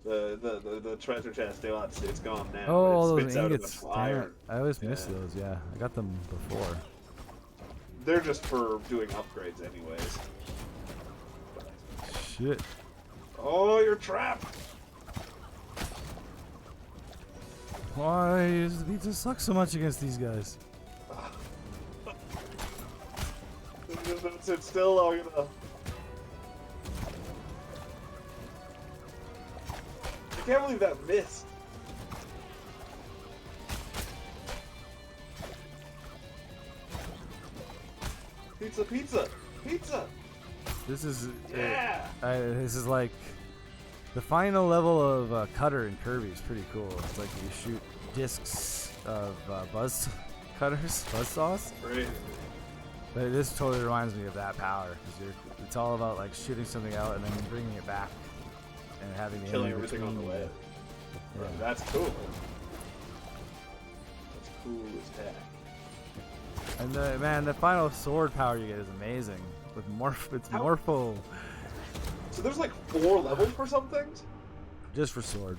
The treasure chest, it's gone now. Oh, it those ingots. I always miss those, yeah. I got them before. They're just for doing upgrades anyways. Shit. Oh, you're trapped! Why does the pizza suck so much against these guys? Don't sit still long enough. I can't believe that missed. Pizza, pizza, pizza! This is Yeah! this is like the final level of Cutter in Kirby is pretty cool. It's like you shoot discs of buzz cutters, buzz saws. Great. But this totally reminds me of that power because it's all about like shooting something out and then bringing it back and having the killing everything on the way. Yeah. That's cool. That's cool as heck. And the final sword power you get is amazing. With it's Morpho. So there's like 4 levels for some things? Just for sword.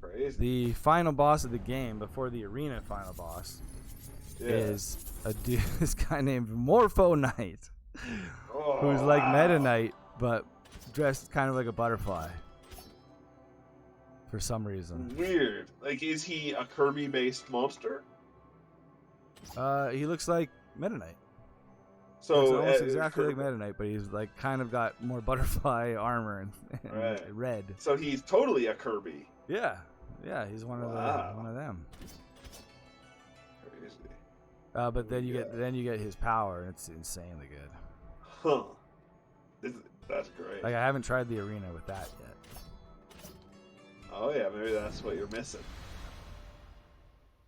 Crazy. The final boss of the game, before the arena final boss, is a dude, this guy named Morpho Knight, who's like Meta Knight, but dressed kind of like a butterfly. For some reason. Weird. Like, is he a Kirby-based monster? He looks like Meta Knight. So almost exactly like Meta Knight, but he's like kind of got more butterfly armor and red. So he's totally a Kirby. Yeah, he's one of them. Crazy. But then you get his power, and it's insanely good. Huh. That's great. Like I haven't tried the arena with that yet. Oh yeah, maybe that's what you're missing.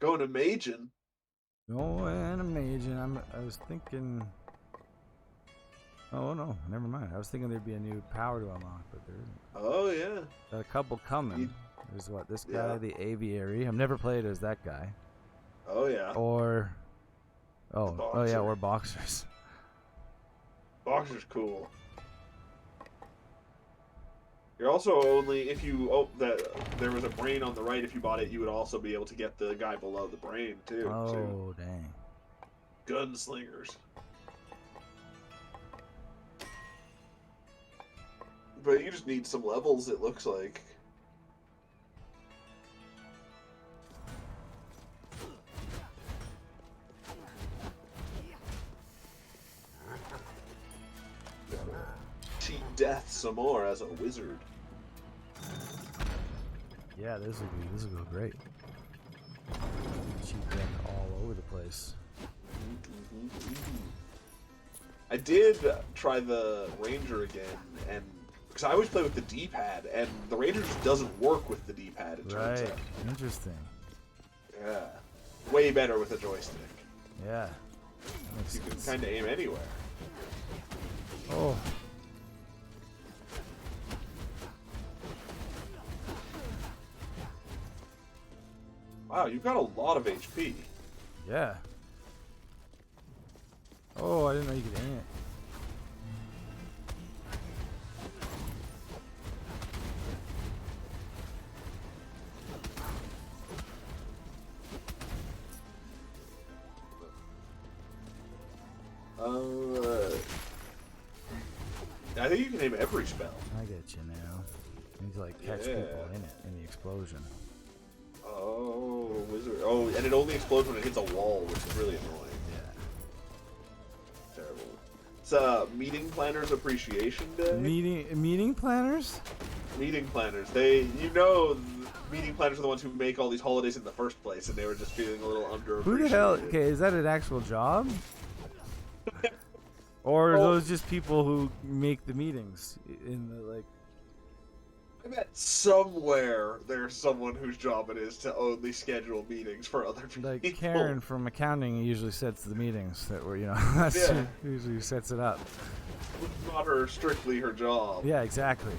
Going to Majin. Oh, and Majin. I was thinking. Oh no, never mind. I was thinking there'd be a new power to unlock, but there isn't. Oh yeah. Got a couple coming. There's this guy, the Aviary. I've never played as that guy. Oh yeah. Or or Boxers. Boxer's cool. You're also only if you there was a brain on the right. If you bought it, you would also be able to get the guy below the brain too. Oh dang! Gunslingers. But you just need some levels. It looks like. Cheat death some more as a wizard. Yeah, this will go great. Cheat death all over the place. I did try the Ranger again, and because I always play with the D-pad, and the Ranger just doesn't work with the D-pad. It turns out. Interesting. Yeah, way better with a joystick. Yeah. You can kind of aim anywhere. Oh. Wow, you've got a lot of HP. Yeah. Oh, I didn't know you could aim it. I think you can aim every spell. I get you now. You need to like catch people in it, in the explosion. Oh, wizard. Oh, and it only explodes when it hits a wall, which is really annoying. Yeah. Terrible. It's Meeting Planners Appreciation Day. Meeting planners? Meeting planners. Meeting planners are the ones who make all these holidays in the first place, and they were just feeling a little underappreciated. Who the hell? Okay, is that an actual job? Or are those just people who make the meetings in the like? I bet somewhere there's someone whose job it is to only schedule meetings for other people. Like Karen from accounting usually sets the meetings that were, that's who usually sets it up. It's not strictly her job. Yeah, exactly.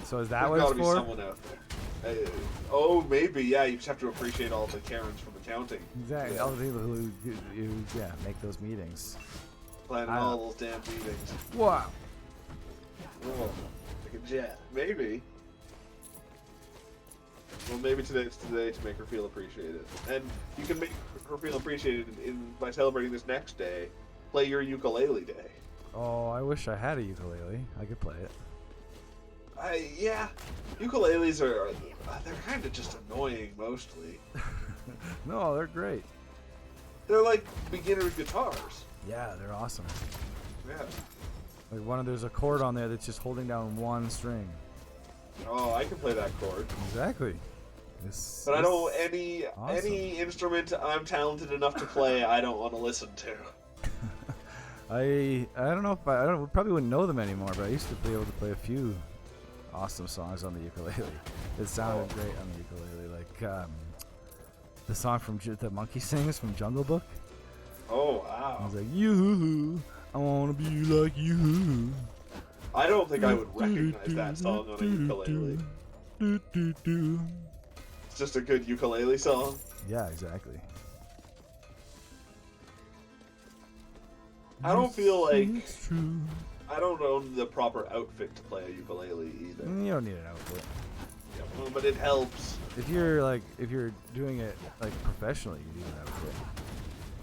So is that There's what it's gotta be for? someone out there. Oh, maybe. Yeah, you just have to appreciate all the Karens from accounting. Exactly. All the people who make those meetings. Planning all those damn meetings. Wow. Oh, like a jet. Maybe. Well, maybe today's today to make her feel appreciated. And you can make her feel appreciated by celebrating this next day. Play your ukulele day. Oh, I wish I had a ukulele. I could play it. Yeah. Ukuleles they're kind of just annoying, mostly. No, they're great. They're like beginner guitars. Yeah, they're awesome. Yeah. Like there's a chord on there that's just holding down one string. Oh, I can play that chord. Exactly. But I don't any instrument I'm talented enough to play. I don't want to listen to. I don't know if I probably wouldn't know them anymore, but I used to be able to play a few awesome songs on the ukulele. It sounded great on the ukulele, like the song from the monkey sings from Jungle Book. Oh wow! I was like, you, I wanna be like you. I don't think I would recognize that song on a ukulele. It's just a good ukulele song. Yeah, exactly. I don't feel like I don't own the proper outfit to play a ukulele either. You don't need an outfit. Yeah, but it helps. If you're doing it like professionally, you need an outfit.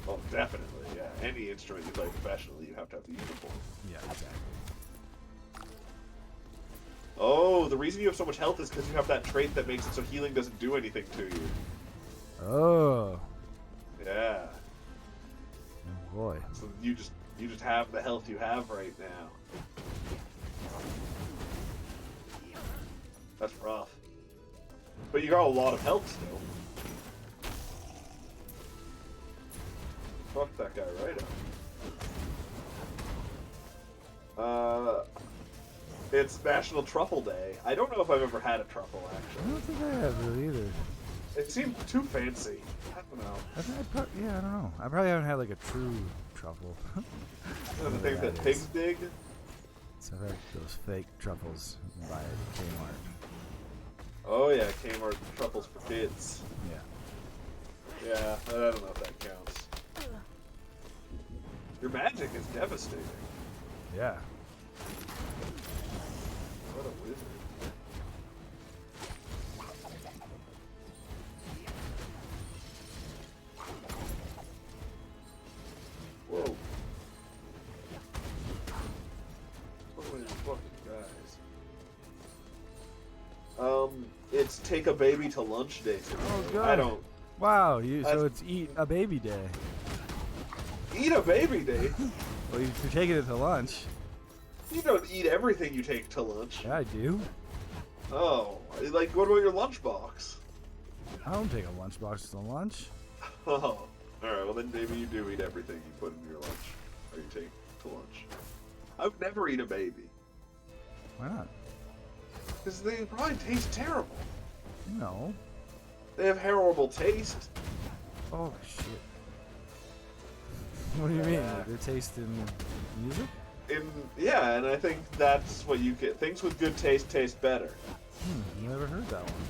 Oh, definitely. Yeah, any instrument you play professionally, you have to have the uniform. Yeah, exactly. Oh, the reason you have so much health is because you have that trait that makes it so healing doesn't do anything to you. Oh. Yeah. Oh boy. So you just have the health you have right now. That's rough. But you got a lot of health still. Fuck that guy right up. It's National Truffle Day. I don't know if I've ever had a truffle, actually. I don't think I have really either. It seemed too fancy. I don't know. I don't know. I probably haven't had like a true truffle. The things that pigs dig? So I've had those fake truffles by Kmart. Oh yeah, Kmart truffles for kids. Yeah. Yeah, I don't know if that counts. Your magic is devastating. Yeah. What a wizard. Whoa. So many fucking guys. It's take a baby to lunch day today. Oh god. I don't. Wow, so it's eat a baby day. Eat a baby day? Well, you're taking it to lunch. You don't eat everything you take to lunch. Yeah, I do. Oh, like what about your lunchbox? I don't take a lunchbox to lunch. Oh, alright, well then maybe you do eat everything you put in your lunch. Or you take to lunch. I would never eat a baby. Why not? Because they probably taste terrible. No. They have horrible taste. Oh, shit. What do you mean? Their taste in music? Yeah, and I think that's what you get. Things with good taste taste better. Never heard that one.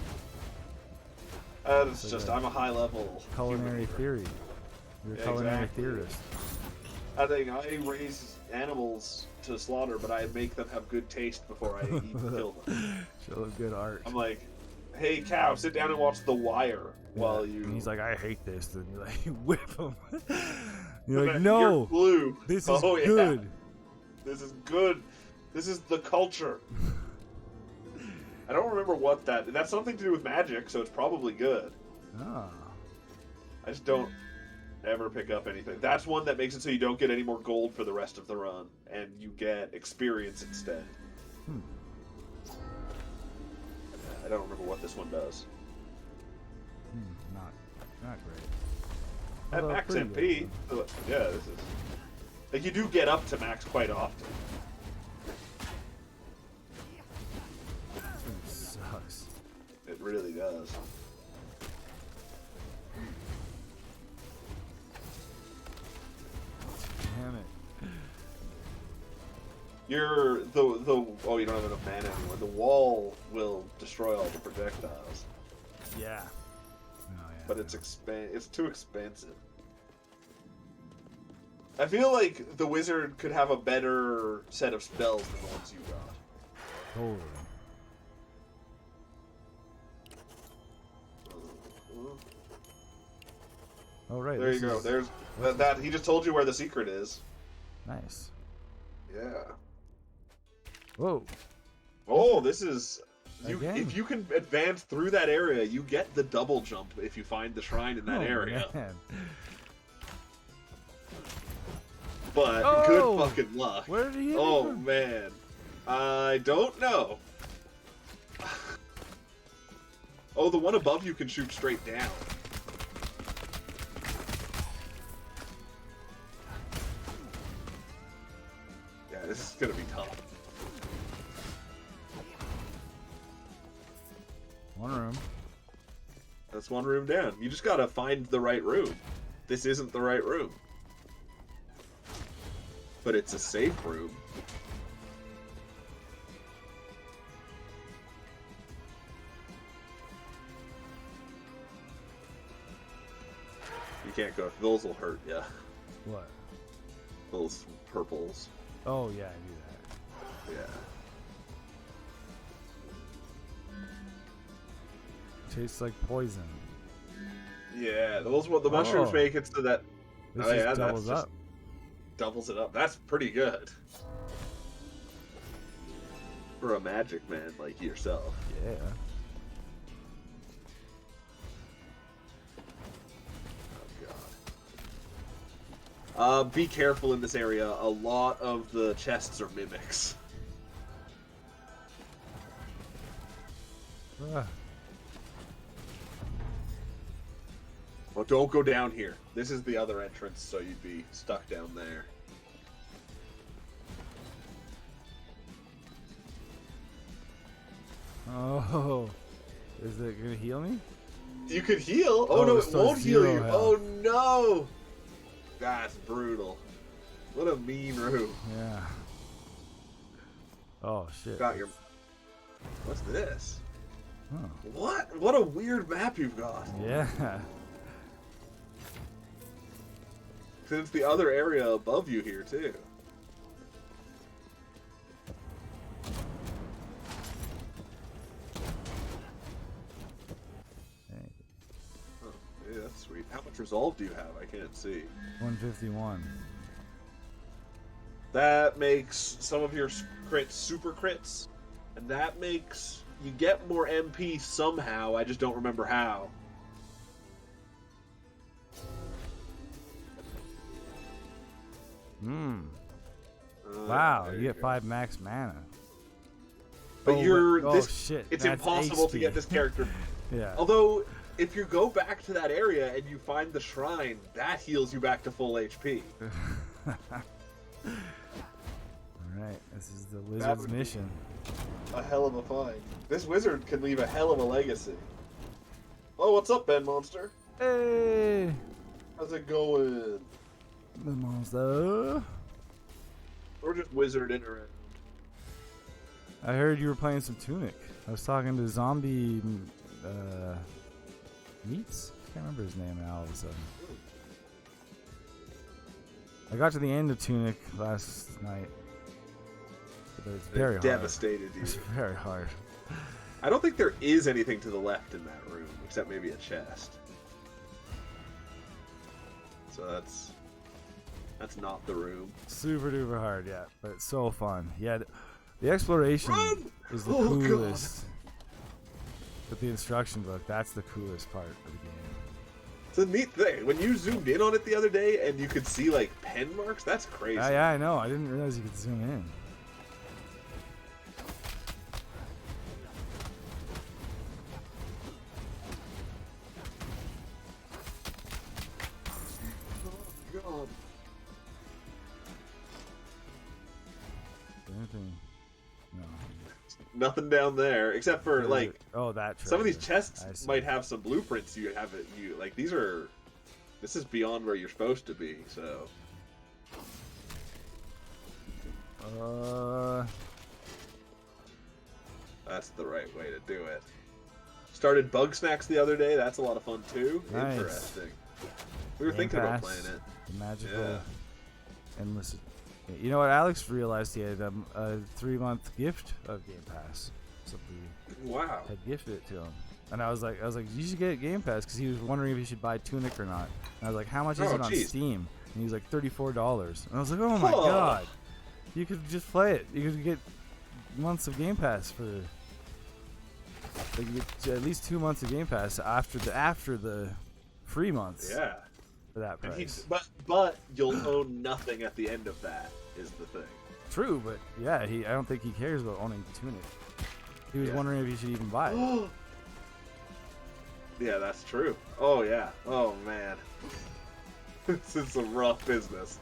It's like just I'm a high level culinary theory. You're a culinary theorist. I think I raise animals to slaughter, but I make them have good taste before I eat and kill them. Show them good art. I'm like, hey cow, sit down and watch The Wire while you. And he's like, I hate this, and you like whip him. You're like, You're no, blue. This is good. This is good. This is the culture. I don't remember what that's something to do with magic, so it's probably good. Oh. I just don't ever pick up anything. That's one that makes it so you don't get any more gold for the rest of the run, and you get experience instead. I don't remember what this one does. Not great. At max MP, yeah, this is like you do get up to max quite often. It sucks. It really does. Damn it. You're oh, you don't have enough mana anymore. The wall will destroy all the projectiles. Yeah. But it's too expansive. I feel like the wizard could have a better set of spells than the ones you got. Totally. Oh right. There you go. There's that. He just told you where the secret is. Nice. Yeah. Whoa. Oh, this is. If you can advance through that area, you get the double jump if you find the shrine in that area. Man. But good fucking luck. Where did he hit from? Man. I don't know. Oh, the one above you can shoot straight down. Yeah, this is gonna be tough. One room. That's one room down. You just gotta find the right room. This isn't the right room. But it's a safe room. You can't go. Those will hurt ya. What? Those purples. Oh yeah, I knew that. Yeah. Tastes like poison. Yeah, those what the mushrooms make it so that. This yeah, doubles up. Doubles it up. That's pretty good. For a magic man like yourself. Yeah. Oh god. Be careful in this area. A lot of the chests are mimics. Well, don't go down here. This is the other entrance, so you'd be stuck down there. Oh, is it gonna heal me? You could heal. Oh no, it won't heal you. Health. Oh no, that's brutal. What a mean room. Yeah. Oh shit. Got your. What's this? Oh. What? What a weird map you've got. Yeah. Since the other area above you here too. Oh, yeah, that's sweet. How much resolve do you have? I can't see. 151. That makes some of your crits super crits, and that makes you get more MP somehow. I just don't remember how. Wow, you get 5 max mana. But shit. It's That's impossible HP. to get this character. Yeah. Although, if you go back to that area and you find the shrine, that heals you back to full HP. Alright, this is the wizard's mission. A hell of a find. This wizard can leave a hell of a legacy. Oh, what's up, Ben Monster? Hey! How's it going? The monster. Or just wizarding around. I heard you were playing some Tunic. I was talking to Zombie Meats? I can't remember his name now all of a sudden. I got to the end of Tunic last night. But it's very hard. Devastated you. It's very hard. I don't think there is anything to the left in that room, except maybe a chest. So that's not the room. Super duper hard, yeah, but it's so fun. Yeah, the exploration is the coolest. With the instruction book, that's the coolest part of the game. It's a neat thing. When you zoomed in on it the other day and you could see like pen marks, that's crazy. Yeah, I know. I didn't realize you could zoom in. God. Anything? No. Nothing down there except for like that treasure. some of these chests might have some blueprints. You like these are. This is beyond where you're supposed to be. So. That's the right way to do it. Started Bug Snacks the other day. That's a lot of fun too. Nice. Interesting. We were thinking about playing it. The magical, endless. You know what? Alex realized he had a 3-month gift of Game Pass. Somebody had gifted it to him, and I was like, you should get Game Pass because he was wondering if he should buy Tunic or not. And I was like, how much is it on Steam? And he was like $34. And I was like, oh my god, you could just play it. You could get months of Game Pass for. Like you get at least 2 months of Game Pass after the free months. Yeah. For that price. But you'll own nothing at the end of that is the thing. True, but yeah, I don't think he cares about owning Tunic. He was wondering if he should even buy it. Yeah, that's true. Oh yeah. Oh man. This is some rough business.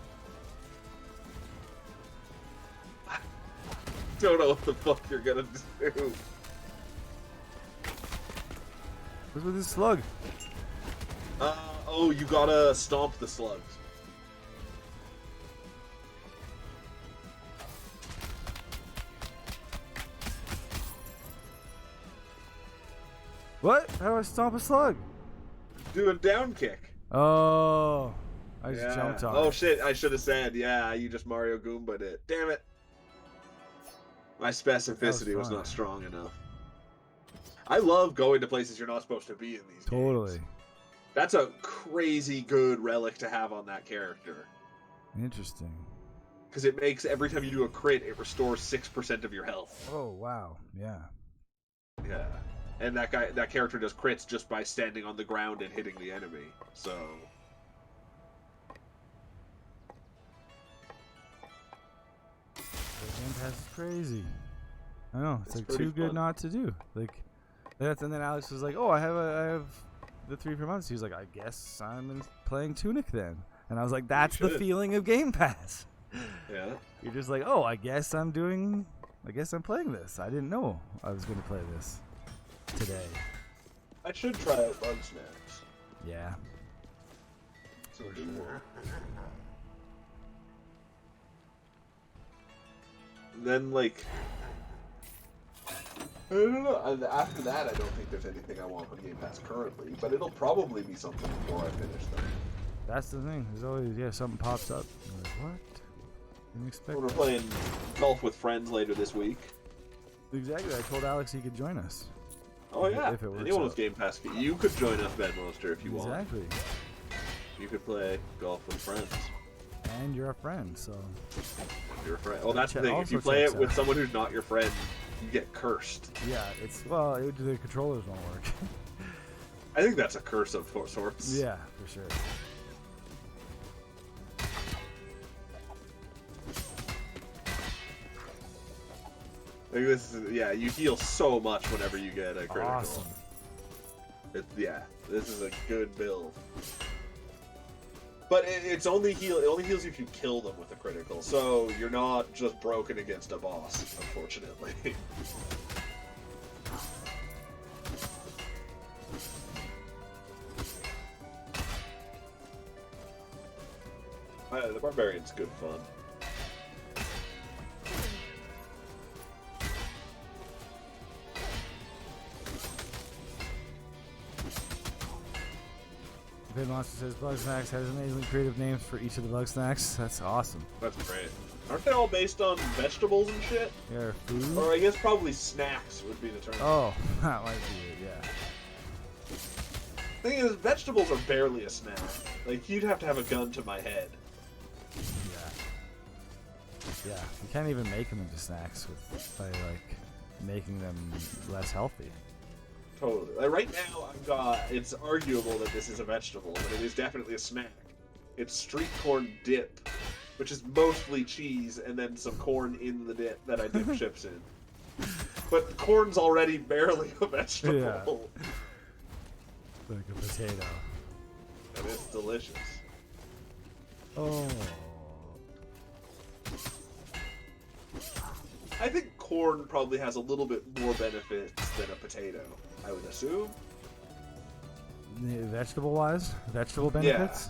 Don't know what the fuck you're gonna do. What's with this slug? You gotta stomp the slugs. What? How do I stomp a slug? Do a down kick. Oh, I just jumped on it. Oh shit, I should have said, yeah, you just Mario Goomba'd it. Damn it. My specificity was not strong enough. I love going to places you're not supposed to be in these games. That's a crazy good relic to have on that character. Interesting. Because it makes every time you do a crit, it restores 6% of your health. Oh wow, yeah. Yeah, and that character does crits just by standing on the ground and hitting the enemy. So. Game Pass is crazy. I know it's like too good not to do. Like that's, and then Alex was like, "Oh, I have the 3 per month." He was like, "I guess I'm playing Tunic then." And I was like, "That's the feeling of Game Pass." Yeah. You're just like, "Oh, I guess I'm playing this. I didn't know I was going to play this today." I should try out Bug Snacks. Yeah. For sure. Then like. I don't know. After that, I don't think there's anything I want on Game Pass currently, but it'll probably be something before I finish them. That's the thing. There's always something pops up. You're like, what? Didn't expect. We're playing golf with friends later this week. Exactly. I told Alex he could join us. Oh yeah. If it works anyone with Game Pass, you could join us, Ben Monster, if you want. Exactly. You could play golf with friends. And you're a friend, so. You're a friend. Well, that's the thing. If you play it with someone who's not your friend, you get cursed. Yeah, the controllers won't work. I think that's a curse of sorts. Yeah, for sure. Like this is, you heal so much whenever you get a critical. Awesome. This is a good build. But it only heals if you kill them with a critical, so you're not just broken against a boss, unfortunately. The Barbarian's good fun. Red Monster says Bug Snacks has amazingly creative names for each of the Bug Snacks. That's awesome. That's great. Aren't they all based on vegetables and shit? Yeah, food? Or I guess probably snacks would be the term. Oh, that might be it, yeah. The thing is, vegetables are barely a snack. Like, you'd have to have a gun to my head. Yeah, you can't even make them into snacks by like making them less healthy. Totally. Like right now, it's arguable that this is a vegetable, but it is definitely a snack. It's street corn dip, which is mostly cheese and then some corn in the dip that I dip chips in. But corn's already barely a vegetable. Yeah. Like a potato. And it's delicious. Oh. I think corn probably has a little bit more benefits than a potato, I would assume. Vegetable-wise? Vegetable benefits?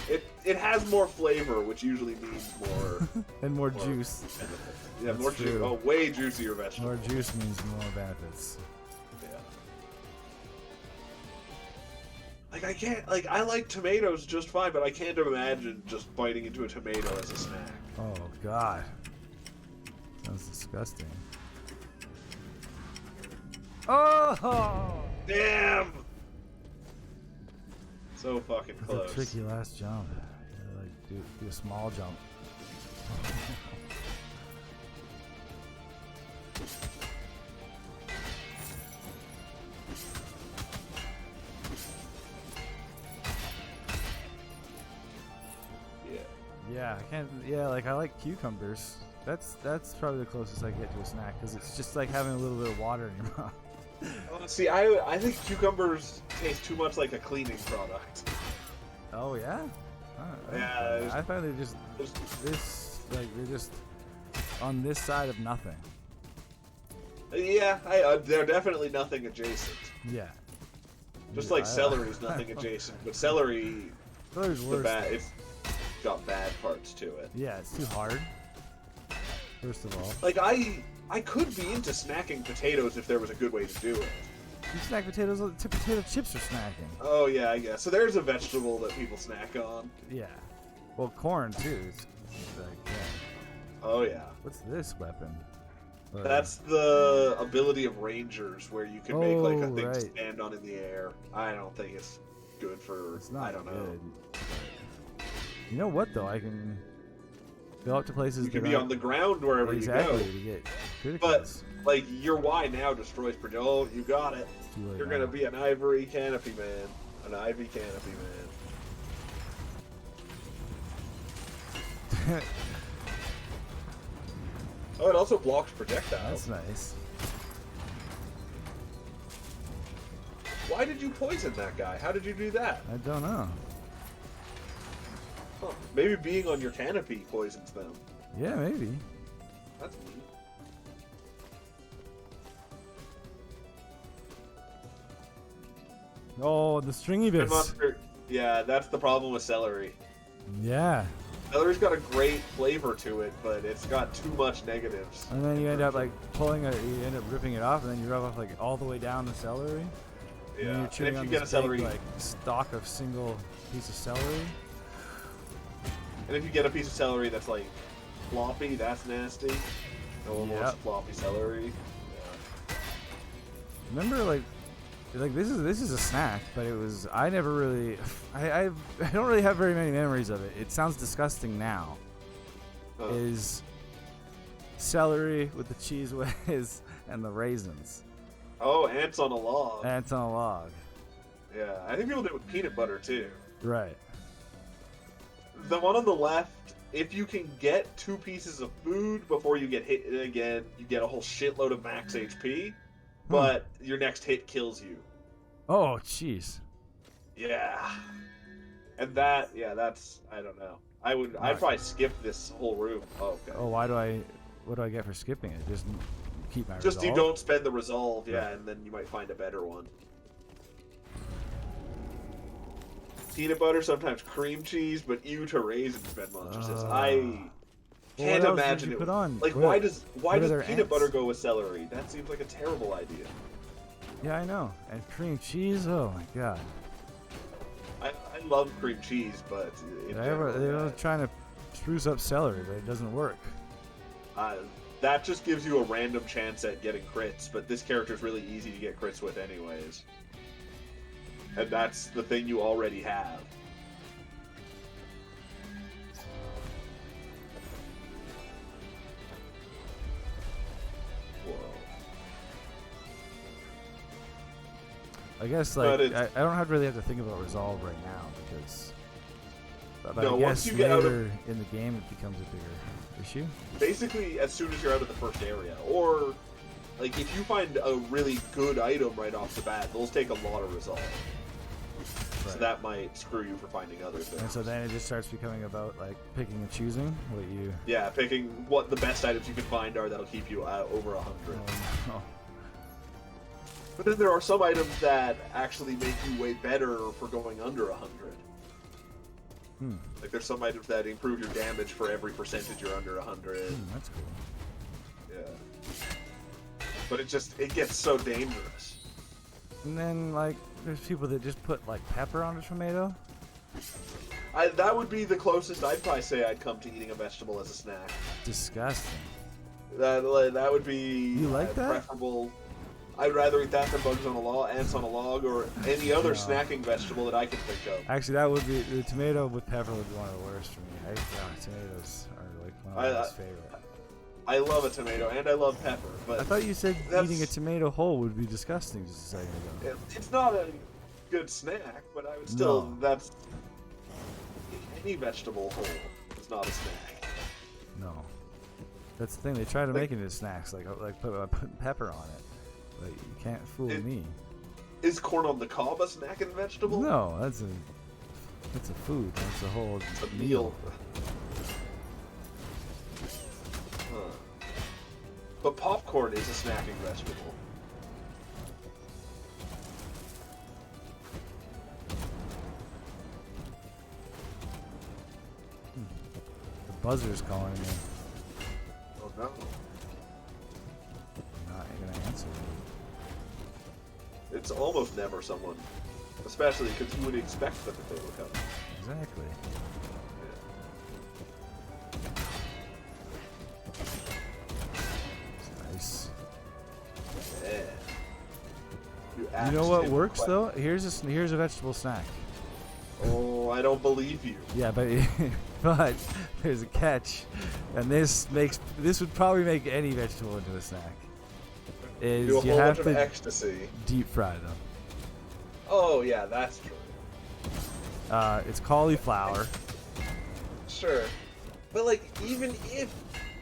Yeah. It has more flavor, which usually means more... and more juice. Benefits. Yeah, That's more juice. Oh, way juicier vegetable. More juice means more benefits. Yeah. Like, I can't... Like, I like tomatoes just fine, but I can't imagine just biting into a tomato as a snack. Oh, God. Sounds disgusting. Oh! Damn! So fucking That's close. a tricky last jump. Like, do a small jump. Yeah, I can't. Yeah, like I like cucumbers. That's probably the closest I get to a snack because it's just like having a little bit of water in your mouth. See, I think cucumbers taste too much like a cleaning product. Oh yeah. Yeah. I find they're just this like they're just on this side of nothing. Yeah, they're definitely nothing adjacent. Yeah. Just like celery's nothing adjacent, but celery's worse. It's got bad parts to it. Yeah, it's too hard. First of all. Like I could be into snacking potatoes if there was a good way to do it. You snack potatoes. Potato chips are snacking. Oh yeah, I guess. So there's a vegetable that people snack on. Yeah. Well, corn too. It's like, yeah. Oh yeah. What's this weapon? That's the ability of rangers, where you can make like a thing to right. stand on in the air. I don't think it's good for. It's not I don't know. good. You know what though? I can go up to places. You can be on the ground wherever you go. To get criticals. But like your Y now destroys. Oh, you got it. You're now. gonna be an ivory canopy man. An ivy canopy man. Oh, it also blocks projectiles. That's nice. Why did you poison that guy? How did you do that? I don't know. Huh. Maybe being on your canopy poisons them. Yeah, maybe. That's neat. Oh, the stringy bits. Yeah, that's the problem with celery. Yeah. Celery's got a great flavor to it, but it's got too much negatives. And then you end up like you end up ripping it off, and then you rub off like all the way down the celery. Yeah. And you're chewing and if on you this get a celery, big, like stalk of single piece of celery. and if you get a piece of celery that's like floppy, that's nasty. No one wants floppy celery. Yeah. Remember, like this is a snack, but it was I never really I don't really have very many memories of it. It sounds disgusting now. Is celery with the cheese whiz and the raisins. Oh, ants on a log. Ants on a log. Yeah, I think people do it with peanut butter too. Right. The one on the left, if you can get 2 pieces of food before you get hit again, you get a whole shitload of max HP, but your next hit kills you. Oh, jeez. Yeah. And that's, I don't know. I'd probably skip this whole room. Oh, okay. Oh, what do I get for skipping it? Just keep my Just resolve? You don't spend the resolve, yeah, Right. and then you might find a better one. Peanut butter, sometimes cream cheese, but ew to raisins, Ben Monster says. I can't imagine it. Put on? Like, why does peanut ants? butter go with celery? That seems like a terrible idea. Yeah, I know. And cream cheese? Oh my god. I I love cream cheese, but they're trying to spruce up celery, but it doesn't work. That just gives you a random chance at getting crits, but this character is really easy to get crits with anyways. And that's the thing you already have. Whoa. I guess, like, I don't really have to think about resolve right now, because... But no, I guess once you get out of... in the game, it becomes a bigger issue. Basically, as soon as you're out of the first area, or like if you find a really good item right off the bat, those take a lot of resolve. Right. So that might screw you for finding other things. And so then it just starts becoming about like picking and choosing what you. Yeah, picking what the best items you can find are that'll keep you over 100. Oh. But then there are some items that actually make you way better for going under 100. Like there's some items that improve your damage for every percentage you're under 100. That's cool. Yeah. But it gets so dangerous. And then like there's people that just put like pepper on a tomato. That would be the closest I'd probably say I'd come to eating a vegetable as a snack. Disgusting. That would be you like that? Preferable. I'd rather eat that than bugs on a log, ants on a log, or any other snacking vegetable that I can think of. Actually, that would be the tomato with pepper would be one of the worst for me. Tomatoes are like one of my favorite. I love a tomato and I love pepper, but I thought you said eating a tomato whole would be disgusting just a second ago. It's not a good snack, but I would still. No. That's any vegetable whole is not a snack. No, that's the thing. They try to make it into snacks, like put pepper on it. But you can't fool me. Is corn on the cob a snack and vegetable? No, that's a food. That's a whole. It's a meal. But popcorn is a snacking vegetable. The buzzer's calling me. Oh no. I'm not gonna answer it. It's almost never someone, especially because you would expect that they would come. Exactly. Yeah. Nice. Yeah. You know what works though? Here's a vegetable snack. Oh, I don't believe you. Yeah, but but there's a catch, and this would probably make any vegetable into a snack. Is you have to ecstasy. Deep fry them. Oh yeah, that's true. It's cauliflower. Sure, but like even if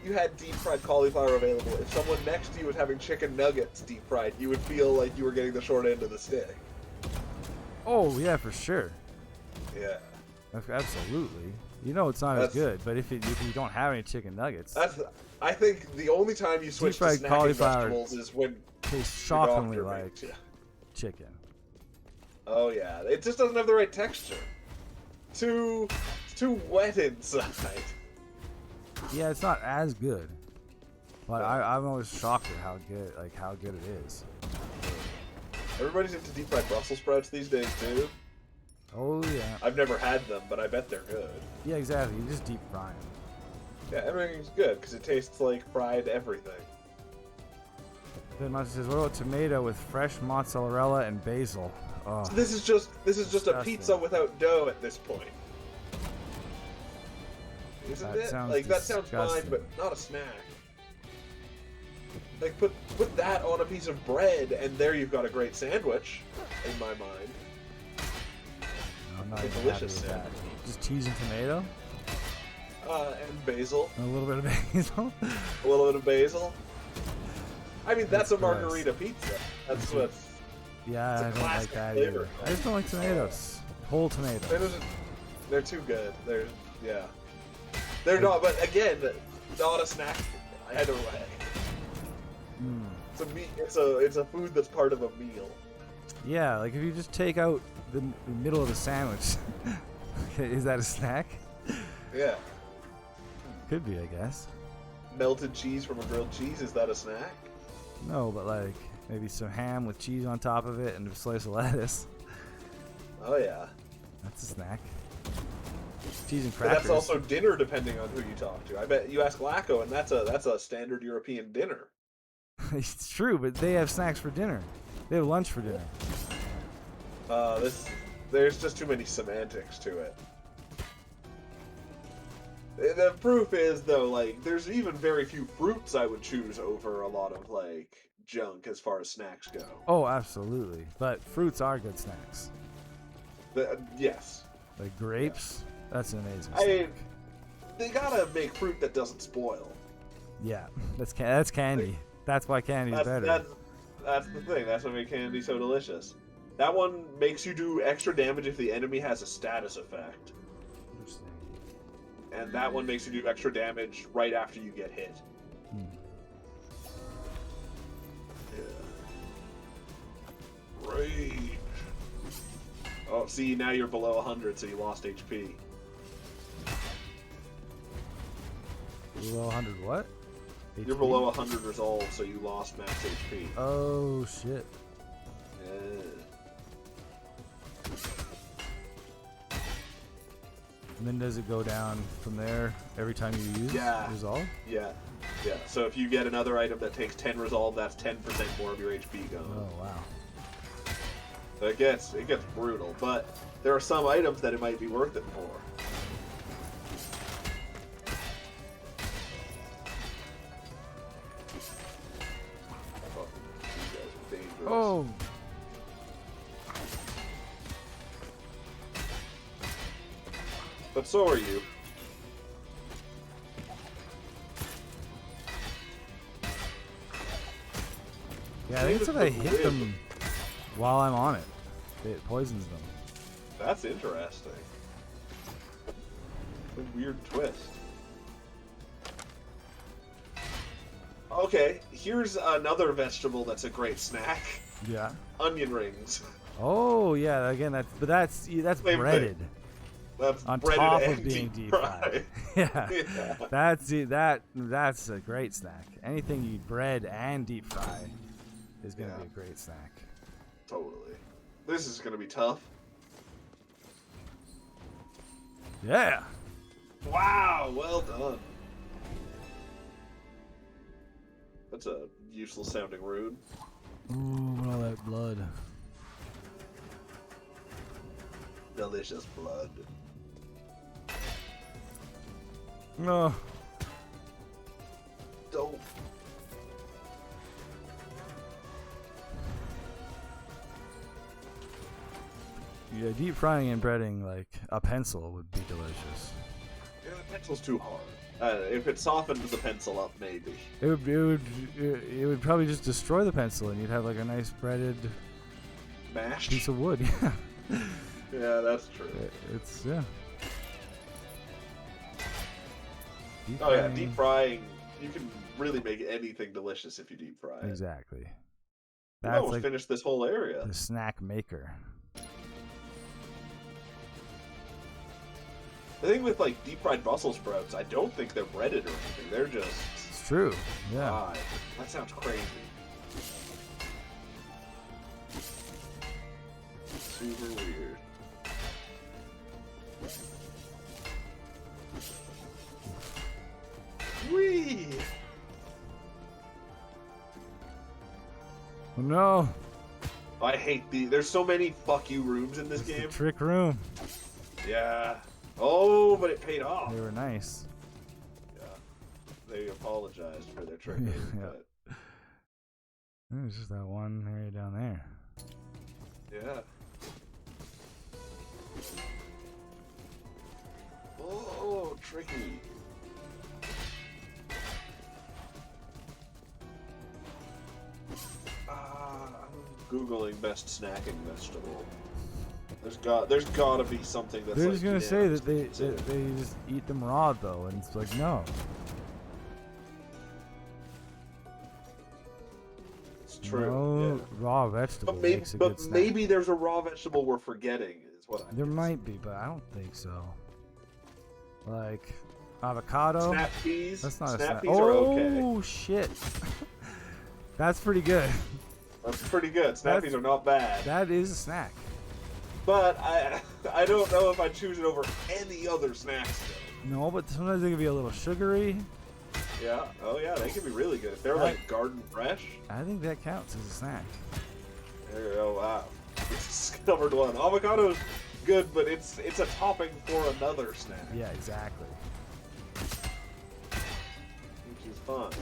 you had deep fried cauliflower available, if someone next to you was having chicken nuggets deep fried, you would feel like you were getting the short end of the stick. Oh yeah, for sure. Yeah. Absolutely. You know it's not as good, but if you don't have any chicken nuggets. I think the only time you switch to snacking vegetables is when tastes shockingly like chicken. Oh yeah, it just doesn't have the right texture. It's too wet inside. Yeah, it's not as good. But I'm always shocked at how good it is. Everybody's into deep fried Brussels sprouts these days too. Oh yeah. I've never had them, but I bet they're good. Yeah, exactly. You just deep fry them. Yeah, everything's good because it tastes like fried everything. Then Monty says, "What about tomato with fresh mozzarella and basil?" Oh, so this is just a pizza without dough at this point, isn't it? Like that sounds fine, but not a snack. Like put that on a piece of bread, and there you've got a great sandwich, in my mind. No, I'm not even delicious happy with that. Just cheese and tomato. And basil. A little bit of basil. A little bit of basil. I mean, that's a margarita pizza. That's what. Yeah, I don't like that either. I just don't like tomatoes. Whole tomatoes. They're too good. They're not. But again, not a snack. Either way. It's a food that's part of a meal. Yeah, like if you just take out the middle of the sandwich, is that a snack? Yeah. Could be, I guess. Melted cheese from a grilled cheese, is that a snack? No, but like maybe some ham with cheese on top of it and a slice of lettuce. Oh yeah. That's a snack. Cheese and But crackers. that's also dinner, depending on who you talk to. I bet you ask Lacko, and that's a standard European dinner. It's true, but they have snacks for dinner. They have lunch for dinner. There's just too many semantics to it. The proof is, though, like, there's even very few fruits I would choose over a lot of, like, junk as far as snacks go. Oh, absolutely. But fruits are good snacks. Yes. Like grapes, that's an amazing snack. snack. They gotta make fruit that doesn't spoil. Yeah, that's candy. That's why candy's better. That's the thing. That's what makes candy so delicious. That one makes you do extra damage if the enemy has a status effect. And that one makes you do extra damage right after you get hit. Yeah. Rage. Oh, see, now you're below 100, so you lost HP. Below 100 what? HP? You're below 100 resolve, so you lost max HP. Oh, shit. Yeah. And then does it go down from there every time you use resolve? Yeah. So if you get another item that takes 10 resolve, that's 10% more of your HP gone. Oh, wow. So it gets brutal, but there are some items that it might be worth it for. Oh! But so are you. Yeah, I think it's if I hit them while I'm on it, it poisons them. That's interesting. A weird twist. Okay, here's another vegetable that's a great snack. Yeah. Onion rings. Oh yeah, again that's breaded. That's on breaded top and of being deep deep fried. Yeah. That's a great snack. Anything you bread and deep fry is gonna be a great snack. Totally. This is gonna be tough. Yeah. Wow, well done. That's a useless sounding rune. Ooh, all that blood. Delicious blood. No. Don't. Yeah, deep frying and breading like a pencil would be delicious. Yeah, the pencil's too hard. If it softened the pencil up, maybe. It would probably just destroy the pencil, and you'd have like a nice breaded mashed piece of wood. Yeah, that's true. It's yeah. Deep frying. You can really make anything delicious if you deep fry it. Exactly. You almost like finished this whole area. The snack maker. The thing with like deep fried Brussels sprouts, I don't think they're breaded or anything. They're just. It's true. Yeah. God, that sounds crazy. Super weird. Whee! Oh, no. I hate there's so many fuck you rooms in this game. The trick room. Yeah. Oh, but it paid off. They were nice. Yeah. They apologized for their trick room, but... There's just that one area down there. Yeah. Oh, tricky. I'm Googling best snacking vegetable. There's gotta be something that's. They're just gonna say that they just eat them raw though, and it's like no. It's true. No, yeah. raw vegetable makes a good snack. Maybe there's a raw vegetable we're forgetting. Is what I. There might be, but I don't think so. Like avocado. Snap peas. That's not snap a snack. Peas are okay. Oh shit. That's pretty good. That's pretty good. Snap peas are not bad. That is a snack. But I don't know if I'd choose it over any other snacks, though. No, but sometimes they can be a little sugary. Yeah. Oh, yeah. They can be really good. If they're like garden fresh. I think that counts as a snack. Oh, wow. Discovered one. Avocado's good, but it's a topping for another snack. Yeah, exactly. Which is fun.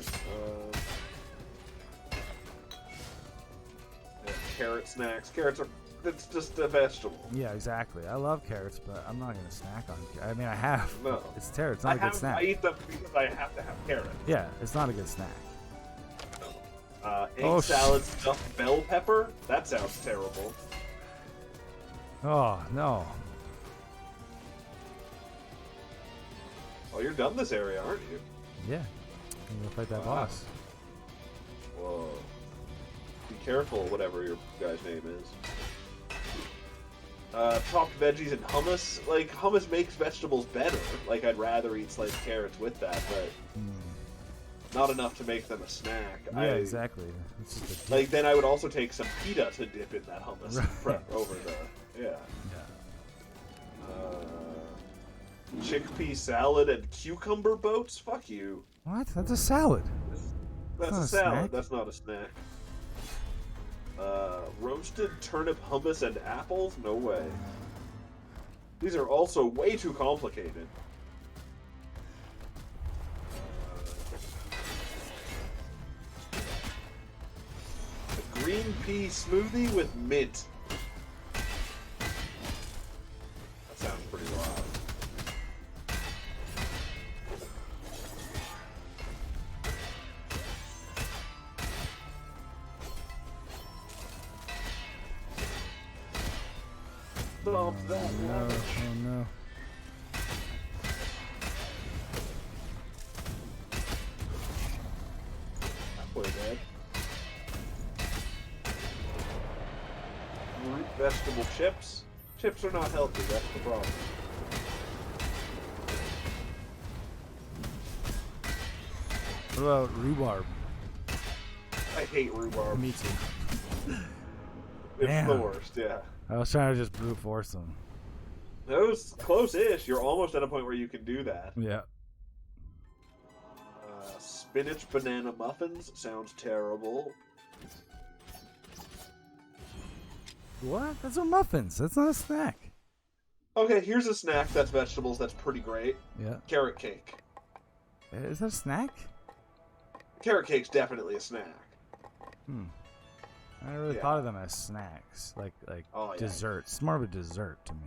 Yeah, carrot snacks. Carrots are... It's just a vegetable. Yeah, exactly. I love carrots, but I'm not gonna snack on. I mean, I have. No. It's carrots. It's not a good snack. I eat them because I have to have carrots. Yeah, it's not a good snack. Egg salad stuffed bell pepper? That sounds terrible. Oh, no. Oh, you're done this area, aren't you? Yeah. I'm gonna fight that boss. Whoa. Be careful, whatever your guy's name is. Chopped veggies and hummus. Like, hummus makes vegetables better. Like, I'd rather eat sliced carrots with that, but not enough to make them a snack. Yeah, exactly. It's just like, then I would also take some pita to dip in that hummus over the... Yeah. Chickpea salad and cucumber boats? Fuck you. What? That's a salad. That's a salad. Snack. That's not a snack. Roasted turnip hummus and apples? No way. These are also way too complicated. A green pea smoothie with mint. That sounds pretty wild. Oh no. Halfway dead. Root vegetable chips. Chips are not healthy, that's the problem. What about rhubarb? I hate rhubarb. Me too. It's the worst, yeah. I was trying to just brute force them. That was close-ish. You're almost at a point where you can do that. Yeah. Spinach banana muffins sounds terrible. What? Those are muffins. That's not a snack. Okay, here's a snack that's vegetables that's pretty great. Yeah. Carrot cake. Is that a snack? Carrot cake's definitely a snack. I never really thought of them as snacks, like desserts. It's more of a dessert to me.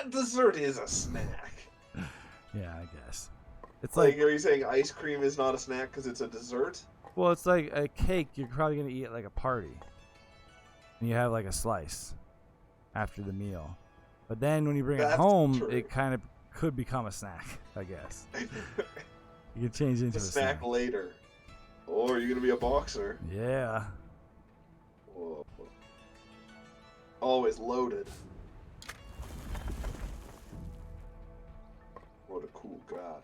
Dessert is a snack. Yeah, I guess. It's like, are you saying ice cream is not a snack because it's a dessert? Well, it's like a cake you're probably gonna eat at like a party, and you have like a slice after the meal. But then when you bring it home, it kind of could become a snack, I guess. You can change it into a snack later. Or you're gonna be a boxer. Yeah. Whoa. Always loaded. What a cool guy.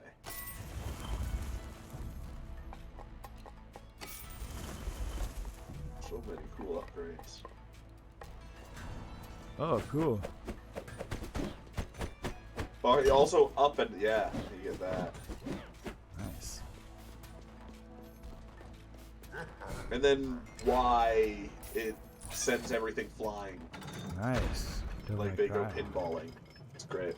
So many cool upgrades. Oh, cool. Oh, also up and yeah, you get that. Nice. And then why it sends everything flying. Nice. Like they go pinballing. It's great.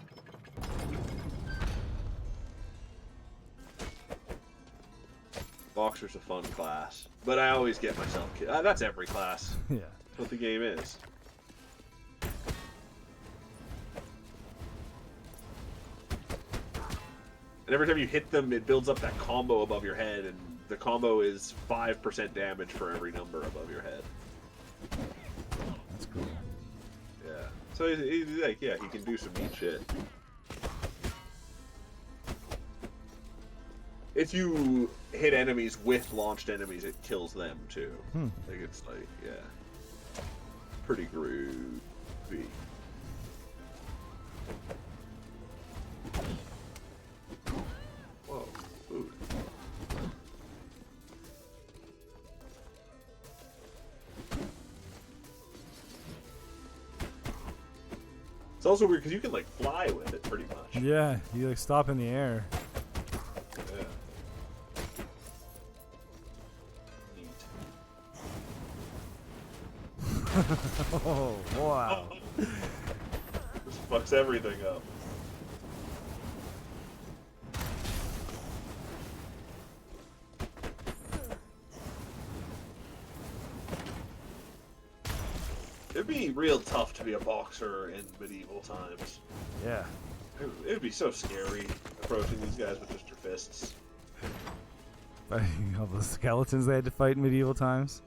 Boxer's a fun class, but I always get myself killed. That's every class. Yeah. That's what the game is. And every time you hit them, it builds up that combo above your head, and the combo is 5% damage for every number above your head. That's cool. Yeah. So he's like, yeah, he can do some neat shit. If you hit enemies with launched enemies, it kills them too. Like it's like, yeah, pretty groovy. Whoa, food. It's also weird because you can like fly with it pretty much. Yeah, you like stop in the air. Yeah. Neat. Oh, wow. This fucks everything up. It'd be real tough to be a boxer in medieval times. Yeah. It'd be so scary approaching these guys with just your fists. Fighting all the skeletons they had to fight in medieval times.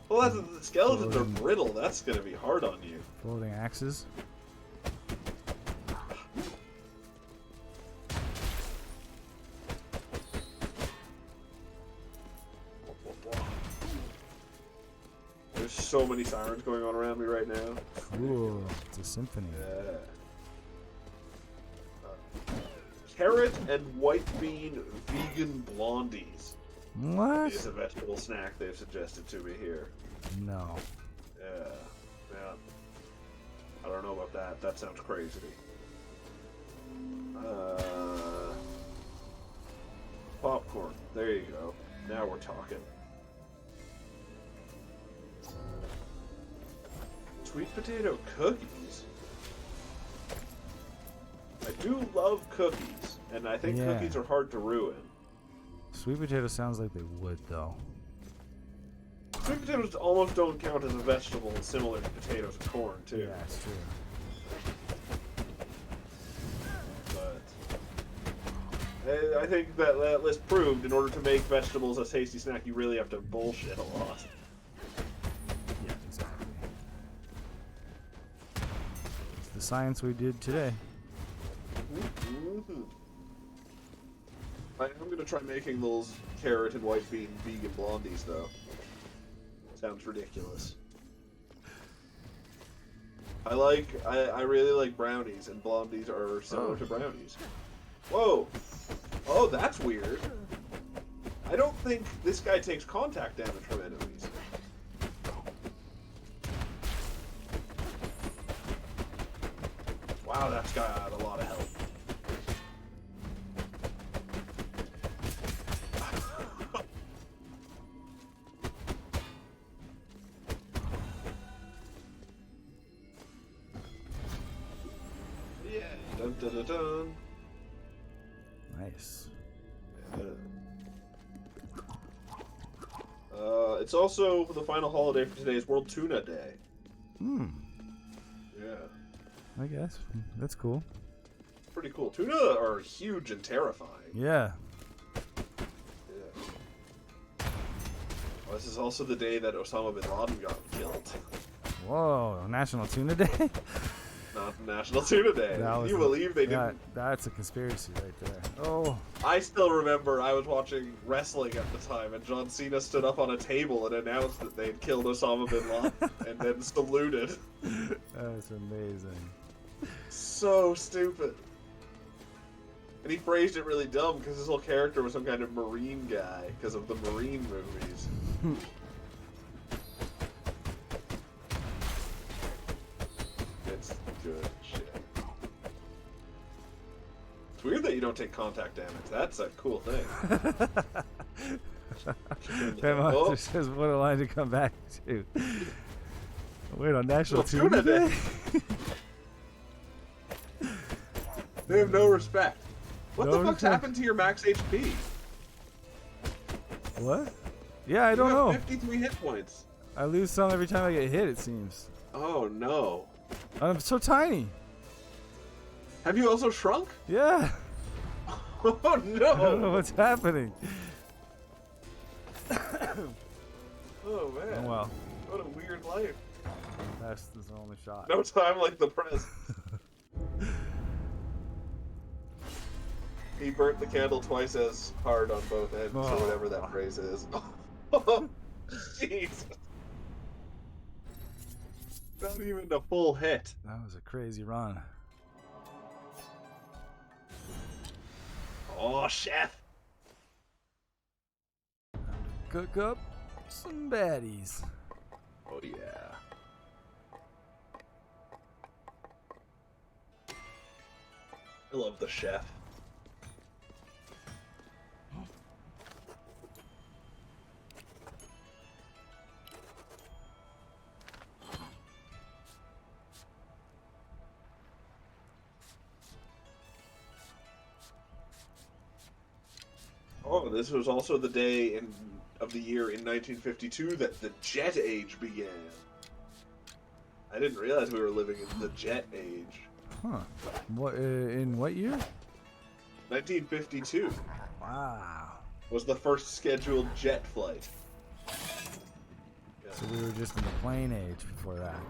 Well, the skeletons are brittle. That's gonna be hard on you. Floating axes. There's so many sirens going on around me right now. Cool. It's a symphony. Yeah. Carrot and white bean vegan blondies. What? Is a vegetable snack they've suggested to me here. No. Yeah. I don't know about that. That sounds crazy. Popcorn. There you go. Now we're talking. Sweet potato cookies. I do love cookies, and I think cookies are hard to ruin. Sweet potato sounds like they would, though. Sweet potatoes almost don't count as a vegetable, similar to potatoes and corn, too. Yeah, that's true. But I think that list proved in order to make vegetables a tasty snack, you really have to bullshit a lot. Yeah, exactly. It's the science we did today. Mm-hmm. I'm gonna try making those carrot and white bean vegan blondies, though. Sounds ridiculous. I really like brownies, and blondies are similar to brownies. Whoa! Oh, that's weird. I don't think this guy takes contact damage from enemies. Wow, that's got a lot of health. Yeah. Dun dun dun dun. Nice. It's also the final holiday for today is World Tuna Day. Hmm. Yeah. I guess. That's cool. Pretty cool. Tuna are huge and terrifying. Yeah. Yeah. Well, this is also the day that Osama bin Laden got killed. Whoa, National Tuna Day? Not National Tuna Day. Can you believe they didn't? That's a conspiracy right there. Oh. I still remember I was watching wrestling at the time, and John Cena stood up on a table and announced that they'd killed Osama bin Laden, and then saluted. That's amazing. So stupid. And he phrased it really dumb because his whole character was some kind of Marine guy because of the Marine movies. It's good shit. It's weird that you don't take contact damage. That's a cool thing. Grandma says what a line to come back to. Wait, on National Tuna Day? They have no respect. What the fuck's happened to your max HP? What? Yeah, I don't know. 53 hit points. I lose some every time I get hit, it seems. Oh no. I'm so tiny. Have you also shrunk? Yeah. Oh no. I don't know what's happening. Oh man. Oh well. What a weird life. That's the only shot. No time like the present. He burnt the candle twice as hard on both ends, or whatever that phrase is. Oh, jeez. Not even a full hit. That was a crazy run. Oh, chef. Cook up some baddies. Oh, yeah. I love the chef. Oh, this was also the day of the year in 1952 that the Jet Age began. I didn't realize we were living in the Jet Age. Huh. What in what year? 1952. Wow. Was the first scheduled jet flight. Yeah. So we were just in the plane age before that.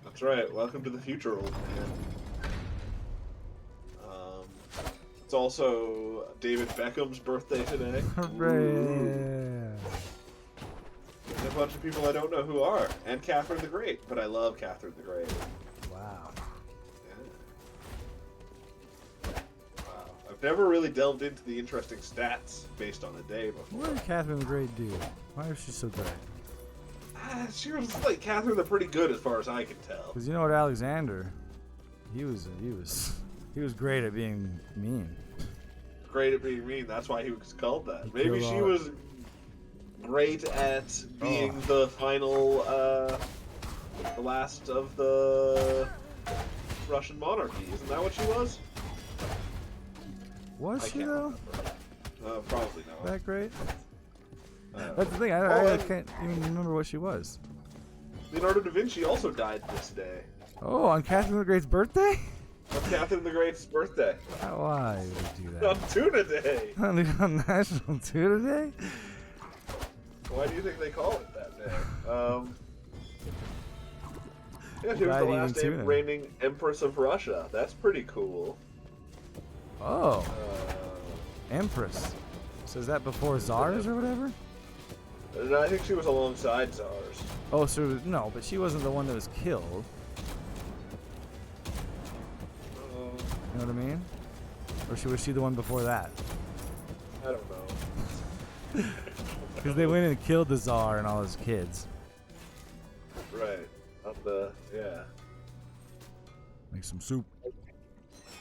That's right. Welcome to the future, old man. It's also David Beckham's birthday today. Hooray! And a bunch of people I don't know who are. And Catherine the Great, but I love Catherine the Great. Wow. Yeah. Wow. I've never really delved into the interesting stats based on a day before. What did Catherine the Great do? Why was she so great? She was like Catherine the Pretty Good as far as I can tell. Because you know what, Alexander, he was great at being mean. Great at being mean. That's why he was called that. Maybe she was great at being the final, the last of the Russian monarchy. Isn't that what she was? Was she though? Probably not. That great? That's the thing. I can't even remember what she was. Leonardo da Vinci also died this day. Oh, on Catherine the Great's birthday? On Catherine the Great's birthday. Why would you do that? On Tuna Day. On National Tuna Day? Why do you think they call it that day? Yeah, she was the last reigning Empress of Russia. That's pretty cool. Oh. Empress. So is that before Tsars or whatever? I think she was alongside Tsars. Oh, so no, but she wasn't the one that was killed. You know what I mean? Or was she the one before that? I don't know. Because they went and killed the Tsar and all his kids. Right. Yeah. Make some soup.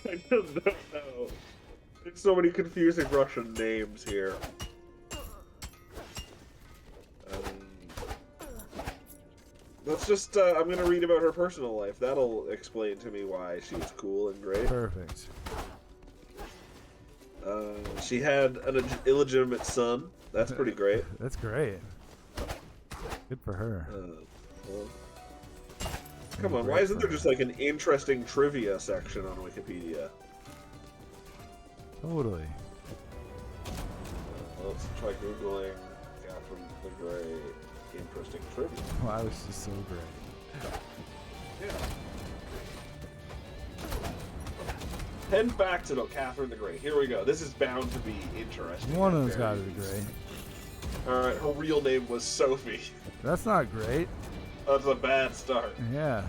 I just don't know. There's so many confusing Russian names here. Let's just, I'm going to read about her personal life. That'll explain to me why she's cool and great. Perfect. She had an illegitimate son. That's pretty great. That's great. Good for her. Well, come on, why isn't there just like an interesting trivia section on Wikipedia? Totally. Let's try Googling Catherine the Great. Interesting trivia. Why was she so great? Yeah. 10 facts about Catherine the Great. Here we go. This is bound to be interesting. One of them's got to be great. Alright, her real name was Sophie. That's not great. That's a bad start. Yeah.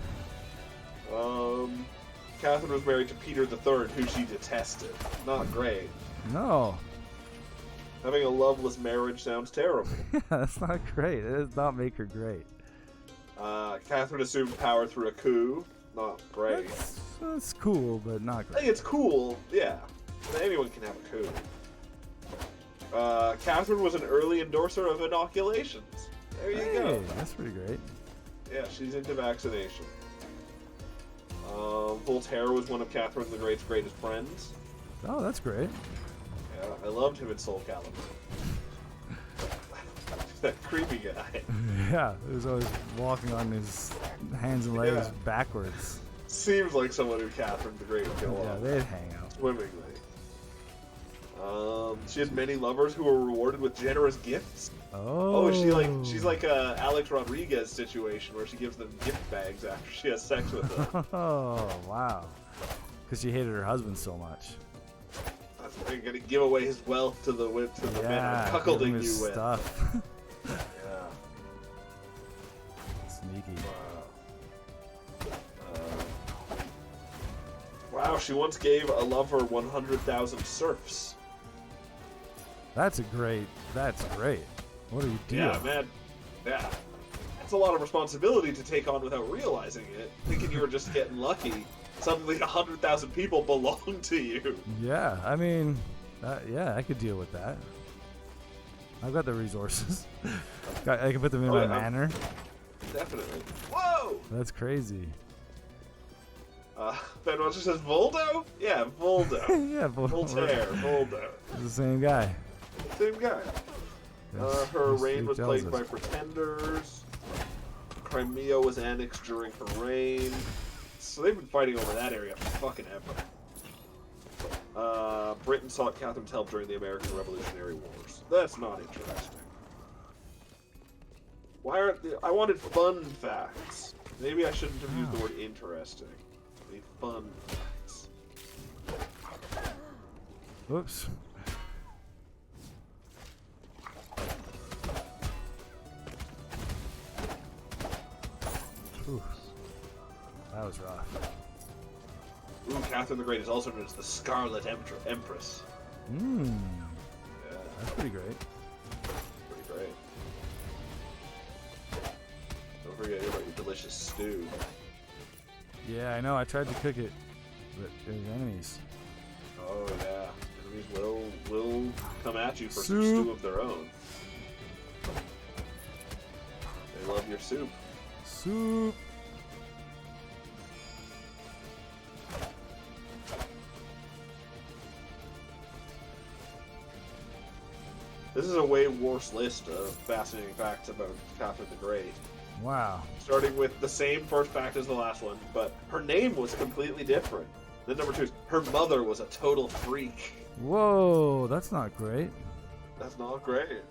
Catherine was married to Peter III, who she detested. Not great. No. Having a loveless marriage sounds terrible. Yeah, that's not great. It does not make her great. Catherine assumed power through a coup. Not great. That's cool, but not great. I think it's cool, yeah. Anyone can have a coup. Catherine was an early endorser of inoculations. There you go. That's pretty great. Yeah, she's into vaccination. Voltaire was one of Catherine the Great's greatest friends. Oh, that's great. Yeah, I loved him in Soul Calibur. That creepy guy. Yeah, he was always walking on his hands and legs backwards. Seems like someone who Catherine the Great would go on. Yeah, they'd hang out. Swimmingly. She had many lovers who were rewarded with generous gifts. Oh, she's like a Alex Rodriguez situation where she gives them gift bags after she has sex with them. Oh, wow. Because she hated her husband so much. They're gonna give away his wealth to the men who cuckolding you with. Stuff. Yeah. Sneaky. Wow, she once gave a lover 100,000 serfs. That's great. What are you doing? Yeah, man. Yeah. That's a lot of responsibility to take on without realizing it. Thinking you were just getting lucky. Suddenly 100,000 people belong to you. Yeah, I mean, yeah, I could deal with that. I've got the resources. I can put them in my manor. Definitely. Whoa! That's crazy. Ben Roger says Voldo? Yeah, Voldo. Yeah, Voltaire, Voldo. It's the same guy. Same guy. Her reign was plagued by pretenders. Crimea was annexed during her reign. So they've been fighting over that area for fucking ever. Britain sought Catherine's help during the American Revolutionary Wars. That's not interesting. Why aren't I wanted fun facts. Maybe I shouldn't have used the word interesting. I need fun facts. Whoops. Whew. That was rough. Ooh, Catherine the Great is also known as the Scarlet Empress. Mmm. Yeah. That's pretty great. Pretty great. Don't forget about your delicious stew. Yeah, I know. I tried to cook it, but there's enemies. Oh yeah, enemies will come at you for some stew of their own. They love your soup. Soup. This is a way worse list of fascinating facts about Catherine the Great. Wow. Starting with the same first fact as the last one, but her name was completely different. Then number 2 is her mother was a total freak. Whoa, that's not great. That's not great.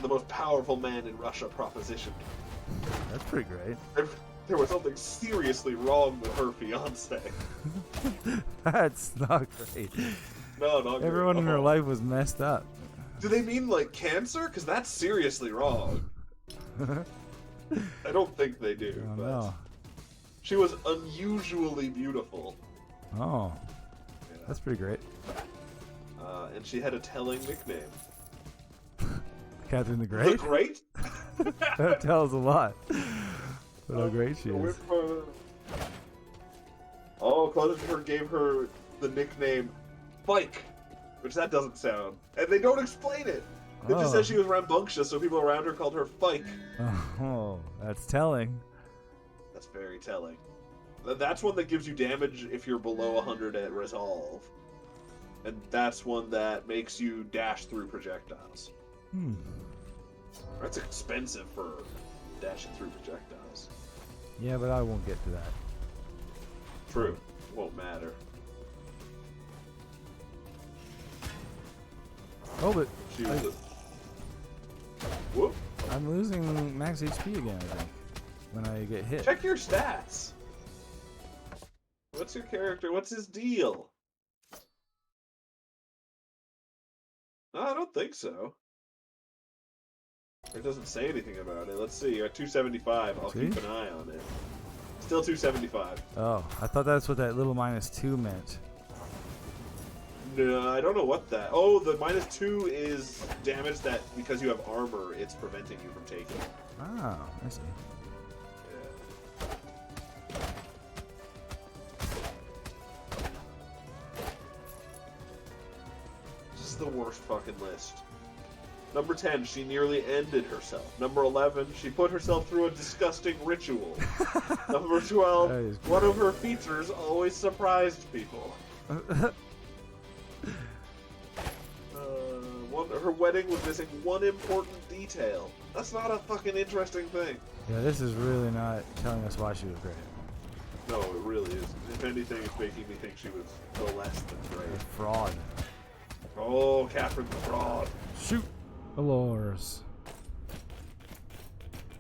The most powerful man in Russia propositioned. That's pretty great. There was something seriously wrong with her fiance. That's not great. No, not Everyone great. in her life was messed up. Do they mean like cancer? Because that's seriously wrong. I don't think they do. Oh, but no. She was unusually beautiful. Oh, Yeah. that's pretty great. And she had a telling nickname. Catherine the Great? The Great? That tells a lot. But how great she is. Clevenger gave her the nickname Spike, which that doesn't sound. And they don't explain it. They just said she was rambunctious, so people around her called her Fike. Oh, that's telling. That's very telling. That's one that gives you damage if you're below 100 at resolve. And that's one that makes you dash through projectiles. That's expensive for dashing through projectiles. Yeah, but I won't get to that. True. Won't matter. Oh, but She was Whoop. I'm losing max HP again, I think, when I get hit. Check your stats. What's your character? What's his deal? No, I don't think so. It doesn't say anything about it. Let's see. You're at 275. I'll keep an eye on it. Still 275. Oh, I thought that's what that little -2 meant. No, I don't know what that... Oh, the -2 is damage that, because you have armor, it's preventing you from taking. Oh, I see. Yeah. This is the worst fucking list. Number 10, she nearly ended herself. Number 11, she put herself through a disgusting ritual. Number 12, one of her features always surprised people. Her wedding was missing one important detail. That's not a fucking interesting thing. Yeah, this is really not telling us why she was great. No, it really isn't. If anything, it's making me think she was no less than great. A fraud. Oh, Catherine the Fraud. Shoot. Allures.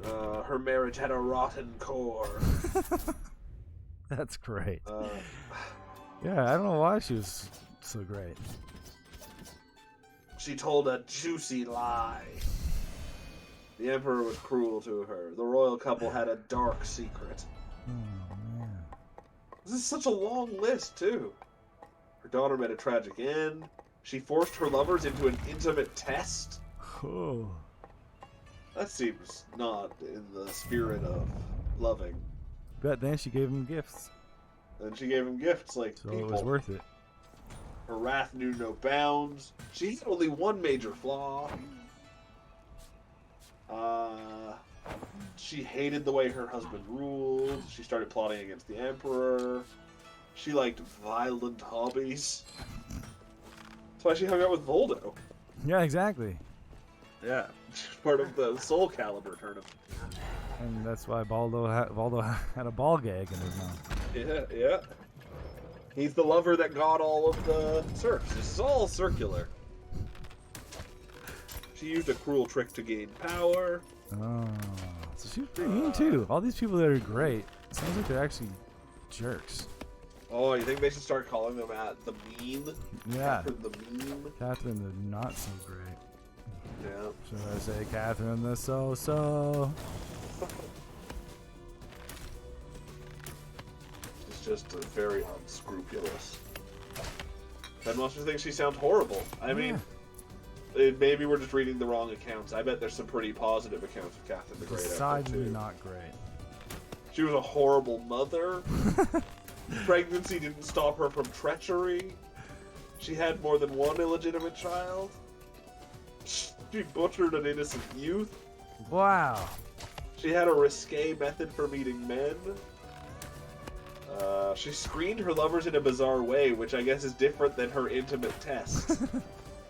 Her marriage had a rotten core. That's great. Yeah, I don't know why she was so great. She told a juicy lie. The Emperor was cruel to her. The royal couple had a dark secret. Oh, man. This is such a long list, too. Her daughter met a tragic end. She forced her lovers into an intimate test. Oh. That seems not in the spirit of loving. But then she gave him gifts. And she gave him gifts like So people. it was worth it. Her wrath knew no bounds. She had only one major flaw. She hated the way her husband ruled. She started plotting against the Emperor. She liked violent hobbies. That's why she hung out with Voldo. Yeah, exactly. Yeah, she's part of the Soul Calibur tournament. And that's why Voldo had a ball gag in his mouth. Yeah. He's the lover that got all of the serfs. This is all circular. She used a cruel trick to gain power. Oh, so she was pretty mean too. All these people that are great, it sounds like they're actually jerks. Oh, you think they should start calling them the mean? Yeah. Catherine the mean? Catherine the not so great. Yeah. Should I say Catherine the so-so? She's just very unscrupulous. Headmaster thinks she sounds horrible. I mean, maybe we're just reading the wrong accounts. I bet there's some pretty positive accounts of Catherine the Great. Decidedly not great. She was a horrible mother. Pregnancy didn't stop her from treachery. She had more than one illegitimate child. She butchered an innocent youth. Wow. She had a risque method for meeting men. She screened her lovers in a bizarre way, which I guess is different than her intimate test.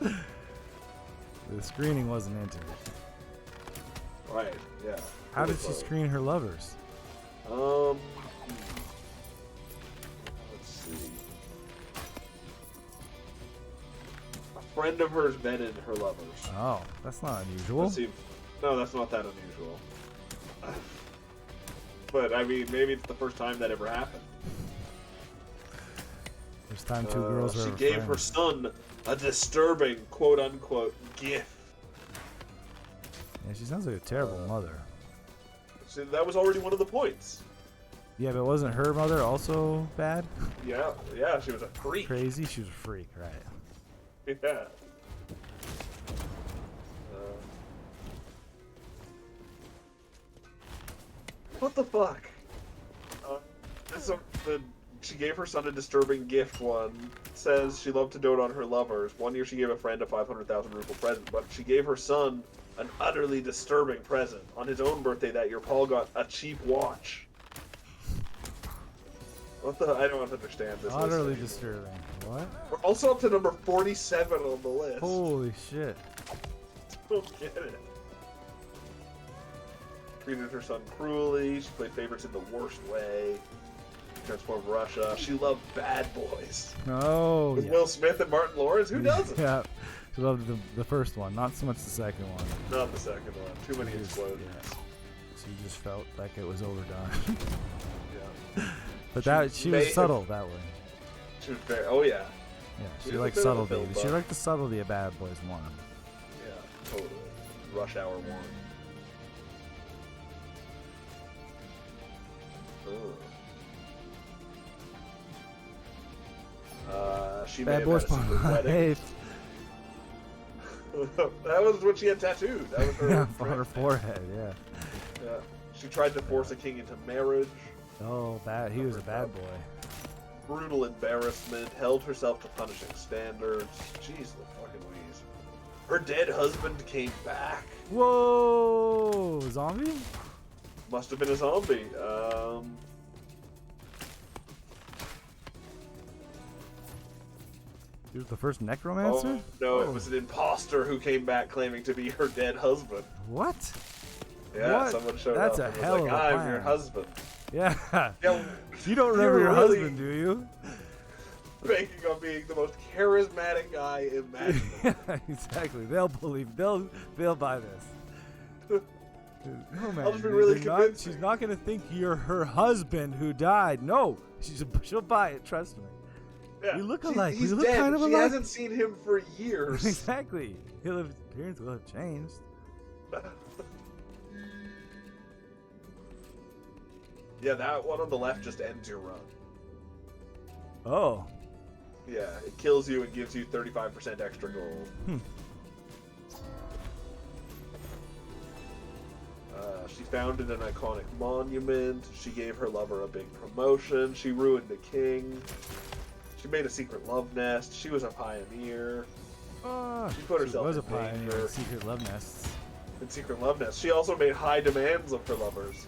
The screening wasn't intimate. Right, yeah. How did she screen her lovers? Let's see. A friend of hers vetted her lovers. Oh, that's not unusual. Let's see. No, that's not that unusual. But, I mean, maybe it's the first time that ever happened. First time two girls were She gave her son a disturbing, quote-unquote, gift. Yeah, she sounds like a terrible mother. See, that was already one of the points. Yeah, but wasn't her mother also bad? Yeah, she was a freak. Crazy? She was a freak, right. Yeah. What the fuck? She gave her son a disturbing gift. One says she loved to dote on her lovers. One year she gave a friend a 500,000 ruble present, but she gave her son an utterly disturbing present. On his own birthday that year, Paul got a cheap watch. What the? I don't understand this. Utterly disturbing. What? We're also up to number 47 on the list. Holy shit. Don't get it. Treated her son cruelly. She played favorites in the worst way. Transformed Russia. She loved Bad Boys. Oh, With Will Smith and Martin Lawrence? Who doesn't? Yeah. She loved the first one, not so much the second one. Not the second one. Too many explosions. Yeah. She just felt like it was overdone. Yeah. But she was subtle that way. She was very. Oh yeah. Yeah. She liked subtlety. She liked the subtlety of Bad Boys 1. Yeah, totally. Rush Hour 1. She Bad Boys Part 5. That was what she had tattooed. That was her. On her forehead. Yeah. Yeah. She tried to force a king into marriage. Oh, bad. He was a bad boy. Brutal embarrassment. Held herself to punishing standards. Jeez, the fucking Louise. Her dead husband came back. Whoa! Zombie? Must have been a zombie. He was the first necromancer? Oh, no, it was an imposter who came back claiming to be her dead husband. What? Yeah, what? someone showed That's up a and hell was like, of a I'm plan. your husband. Yeah. Yeah, You don't remember your husband, do you? Banking on being the most charismatic guy imaginable. Yeah, exactly. They'll buy this. No, man. I'll just be really convinced. She's not going to think you're her husband who died. No. She'll buy it. Trust me. Yeah. We look alike. He's we look dead. kind of she alike. hasn't seen him for years. Exactly. His appearance will have changed. Yeah, that one on the left just ends your run. Oh. Yeah, it kills you and gives you 35% extra gold. She founded an iconic monument. She gave her lover a big promotion. She ruined a king. She made a secret love nest. She was a pioneer. She put herself in danger. Secret love nests. In secret love nests. She also made high demands of her lovers.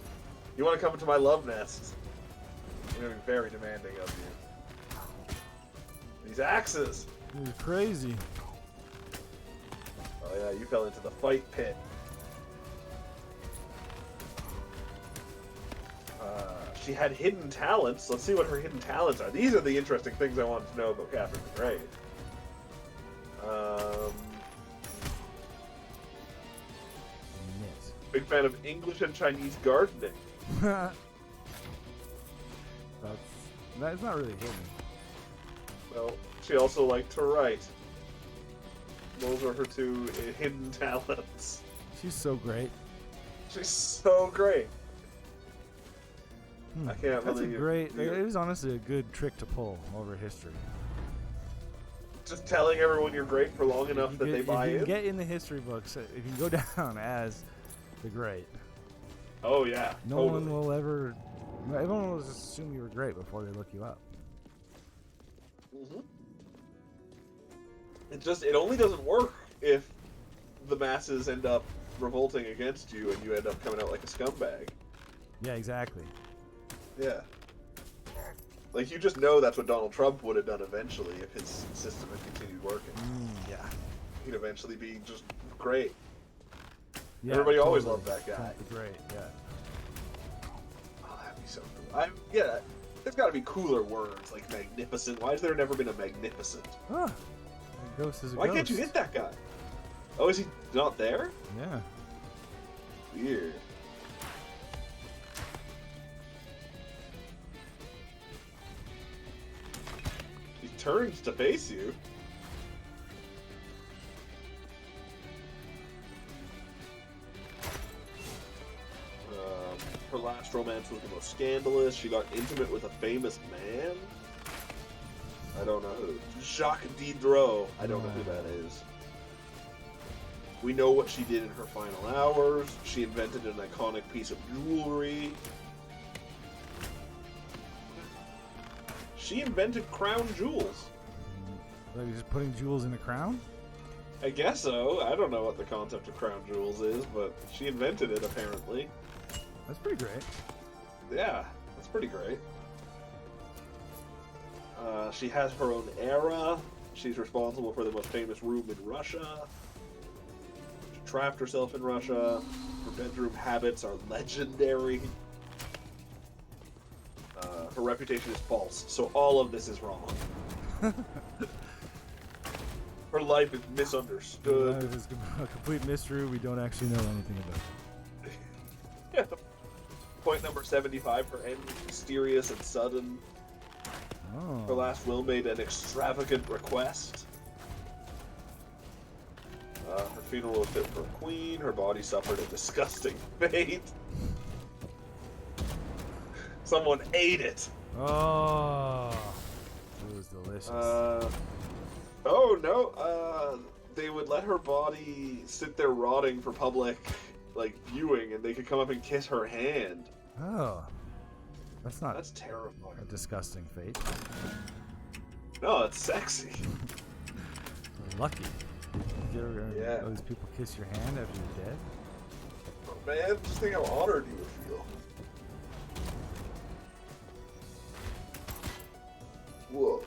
You want to come into my love nest? I'm going to be very demanding of you. These axes. You're crazy. Oh yeah, you fell into the fight pit. She had hidden talents. Let's see what her hidden talents are. These are the interesting things I wanted to know about Catherine the Great. Big fan of English and Chinese gardening. That's not really hidden. Well, she also liked to write. Those are her two hidden talents. She's so great. She's so great. I can't That's believe a great. It is honestly a good trick to pull over history. Just telling everyone you're great for long enough that they buy in. You in. Get in the history books. If you go down as the great. Oh yeah. No one will ever. Everyone will just assume you were great before they look you up. Mm-hmm. It only doesn't work if the masses end up revolting against you and you end up coming out like a scumbag. Yeah, exactly. Yeah. Like, you just know that's what Donald Trump would have done eventually if his system had continued working. Yeah. He'd eventually be just great. Yeah, Everybody always loved that guy. Trump the Great, yeah. Oh, that'd be so cool. Yeah, there's got to be cooler words, like magnificent. Why has there never been a magnificent? Ah, a ghost is a Why ghost. can't you hit that guy? Oh, is he not there? Yeah. Weird. He turns to face you. Her last romance was the most scandalous. She got intimate with a famous man. I don't know who. Jacques Diderot. I don't know who that is. We know what she did in her final hours. She invented an iconic piece of jewelry. She invented crown jewels. Like just putting jewels in a crown? I guess so. I don't know what the concept of crown jewels is, but she invented it apparently. That's pretty great. Yeah, that's pretty great. She has her own era. She's responsible for the most famous room in Russia. She trapped herself in Russia. Her bedroom habits are legendary. Her reputation is false, so all of this is wrong. Her life is misunderstood. Life is a complete mystery. We don't actually know anything about it. Yeah. Point number 75, her end was mysterious and sudden. Oh. Her last will made an extravagant request. Her funeral was fit for a queen. Her body suffered a disgusting fate. Someone ate it. Oh, it was delicious. Oh no. They would let her body sit there rotting for public, like, viewing, and they could come up and kiss her hand. Oh, that's terrifying. A disgusting fate. No, it's sexy. Lucky. Yeah. All these people kiss your hand after you're dead. Oh, man, just think how honored you would feel. Whoa.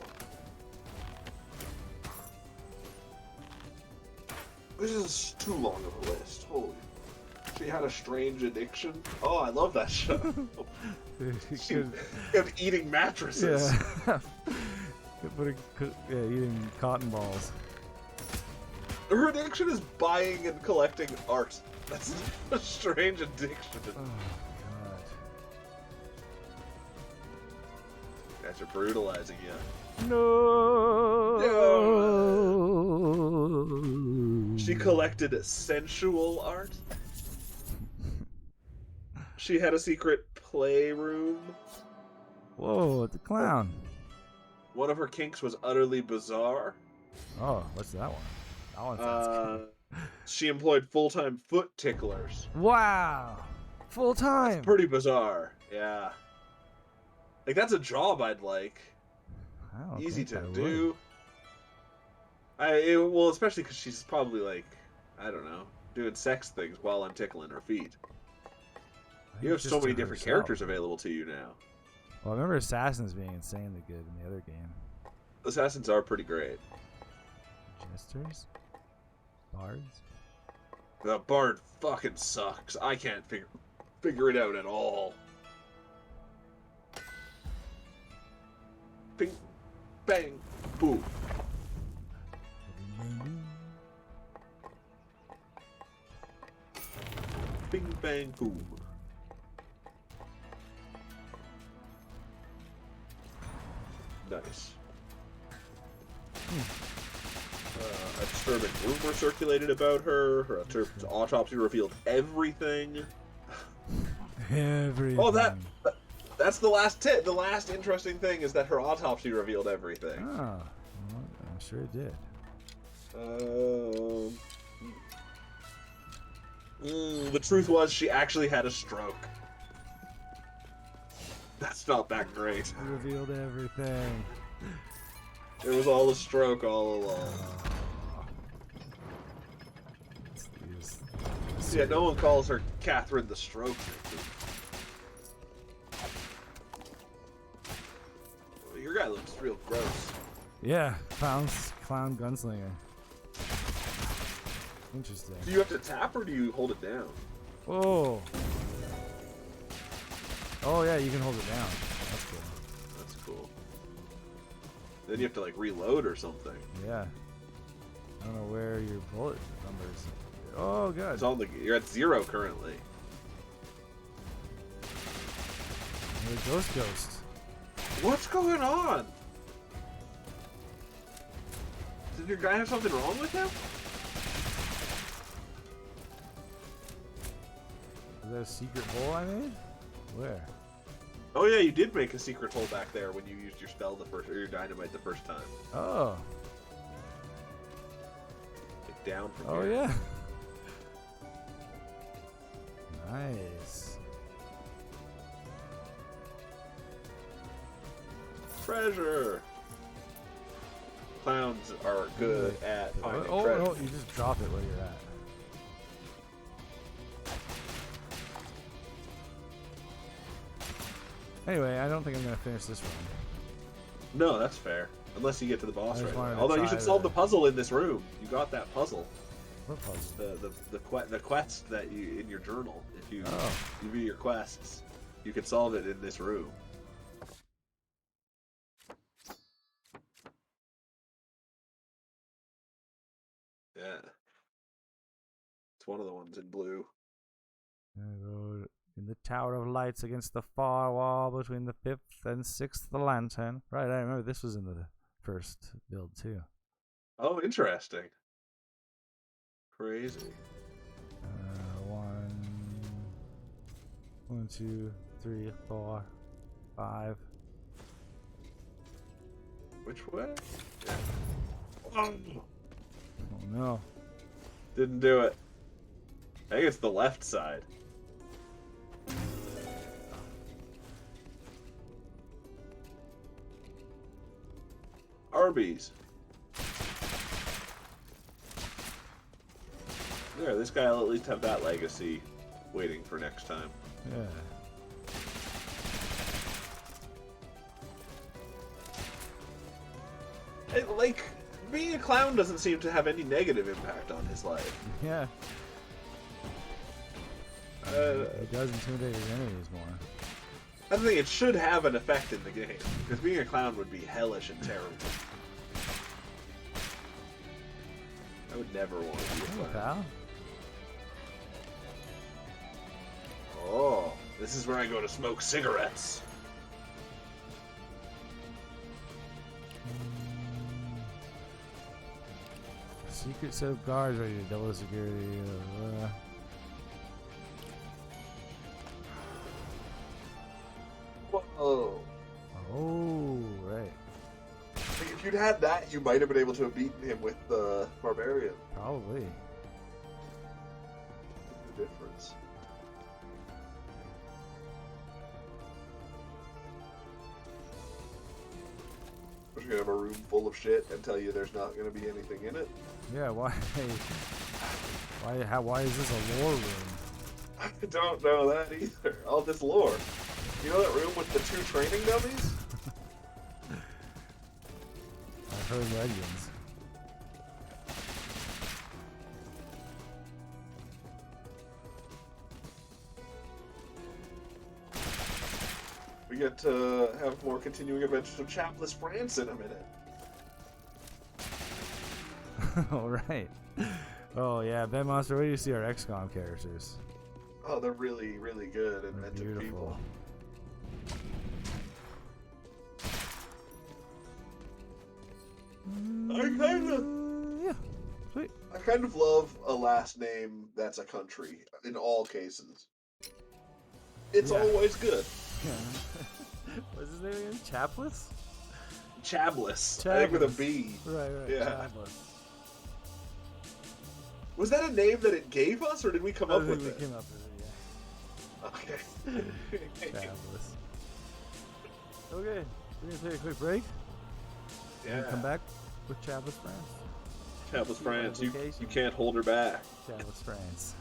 This is too long of a list. Holy. She had a strange addiction. Oh, I love that show. She kept eating mattresses. Yeah. Eating cotton balls. Her addiction is buying and collecting art. That's a strange addiction. Oh, God. Guys are brutalizing you. No. She collected sensual art. She had a secret playroom. Whoa, it's a clown. One of her kinks was utterly bizarre. Oh, what's that one? That one sounds cool. She employed full-time foot ticklers. Wow. full time. That's pretty bizarre. Yeah. Like, that's a job I'd like. Easy to do. Well, especially because she's probably, like, I don't know, doing sex things while I'm tickling her feet. You have so many different characters available to you now. Well, I remember Assassins being insanely good in the other game. Assassins are pretty great. Jesters? Bards? The bard fucking sucks. I can't figure it out at all. Bing, bang, boom. Bing, bang, boom. Nice. A disturbing rumor circulated about her. Her autopsy revealed everything. Everything. Oh, that's the last tip. The last interesting thing is that her autopsy revealed everything. Oh, well, I'm sure it did. The truth was she actually had a stroke. That's not that great. It revealed everything. It was all a stroke all along. Yeah, no one calls her Catherine the Stroke Victim. Well, your guy looks real gross. Yeah, clown gunslinger. Interesting. Do you have to tap or do you hold it down? Oh. Oh yeah, you can hold it down. That's cool. That's cool. Then you have to like reload or something. Yeah. I don't know where your bullet numbers. Oh god. It's on you're at 0 currently. You're a ghost. What's going on? Did your guy have something wrong with him? Is that a secret hole I made? Where? Oh yeah, you did make a secret hole back there when you used your spell or your dynamite the first time. Oh. Like down from here. Oh yeah. Nice. Treasure. Clowns are good at finding treasure. Oh no, you just drop it where you're at. Anyway, I don't think I'm going to finish this run. No, that's fair. Unless you get to the boss right now. to Although you should solve the puzzle in this room. You got that puzzle. What puzzle? The quest that you in your journal. If you do your quests, you can solve it in this room. Yeah. It's one of the ones in blue. In the Tower of Lights against the far wall between the 5th and 6th lantern. Right, I remember this was in the first build too. Oh, interesting. Crazy. 1, 2, 3, 4, 5. Which way? Yeah. Oh no. Didn't do it. I think it's the left side. Arby's. There, this guy will at least have that legacy waiting for next time. Yeah. Like, being a clown doesn't seem to have any negative impact on his life. Yeah. It does intimidate his enemies more. I think it should have an effect in the game, because being a clown would be hellish and terrible. I would never want to be a clown. Pal. Oh, this is where I go to smoke cigarettes. Secret set of guards ready to double security. Whoa. Oh, right. Like, if you'd had that, you might have been able to have beaten him with the barbarian. Probably. The difference. you're gonna have a room full of shit and tell you there's not gonna be anything in it. Yeah, why? Why is this a lore room? I don't know that either. All this lore. You know that room with the 2 training dummies? I've heard legends. We get to have more continuing adventures of Chapless France in a minute. All right. Oh yeah, Ben Monster, where do you see our XCOM characters? Oh, they're really, really good and They're inventive beautiful. people. Yeah, sweet. I kind of love a last name that's a country in all cases. It's always good. Yeah. What's his name again? Chapless? Chabless. I think with a B. Right. Yeah. Chabless. Was that a name that it gave us, or did we come up with it? We came up with it, Okay. Chapless. Okay, we're gonna take a quick break. Yeah. And come back with Chapless France. Chapless France. You can't hold her back. Chapless France.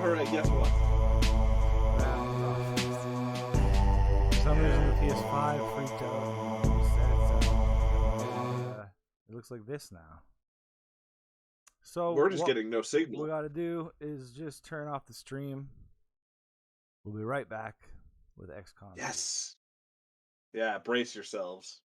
hooray, guess what? For some reason the PS5 freaked out and reset, it looks like this now. So we're just getting no signal. What we got to do is just turn off the stream. We'll be right back with XCOM. Yes. Yeah, brace yourselves.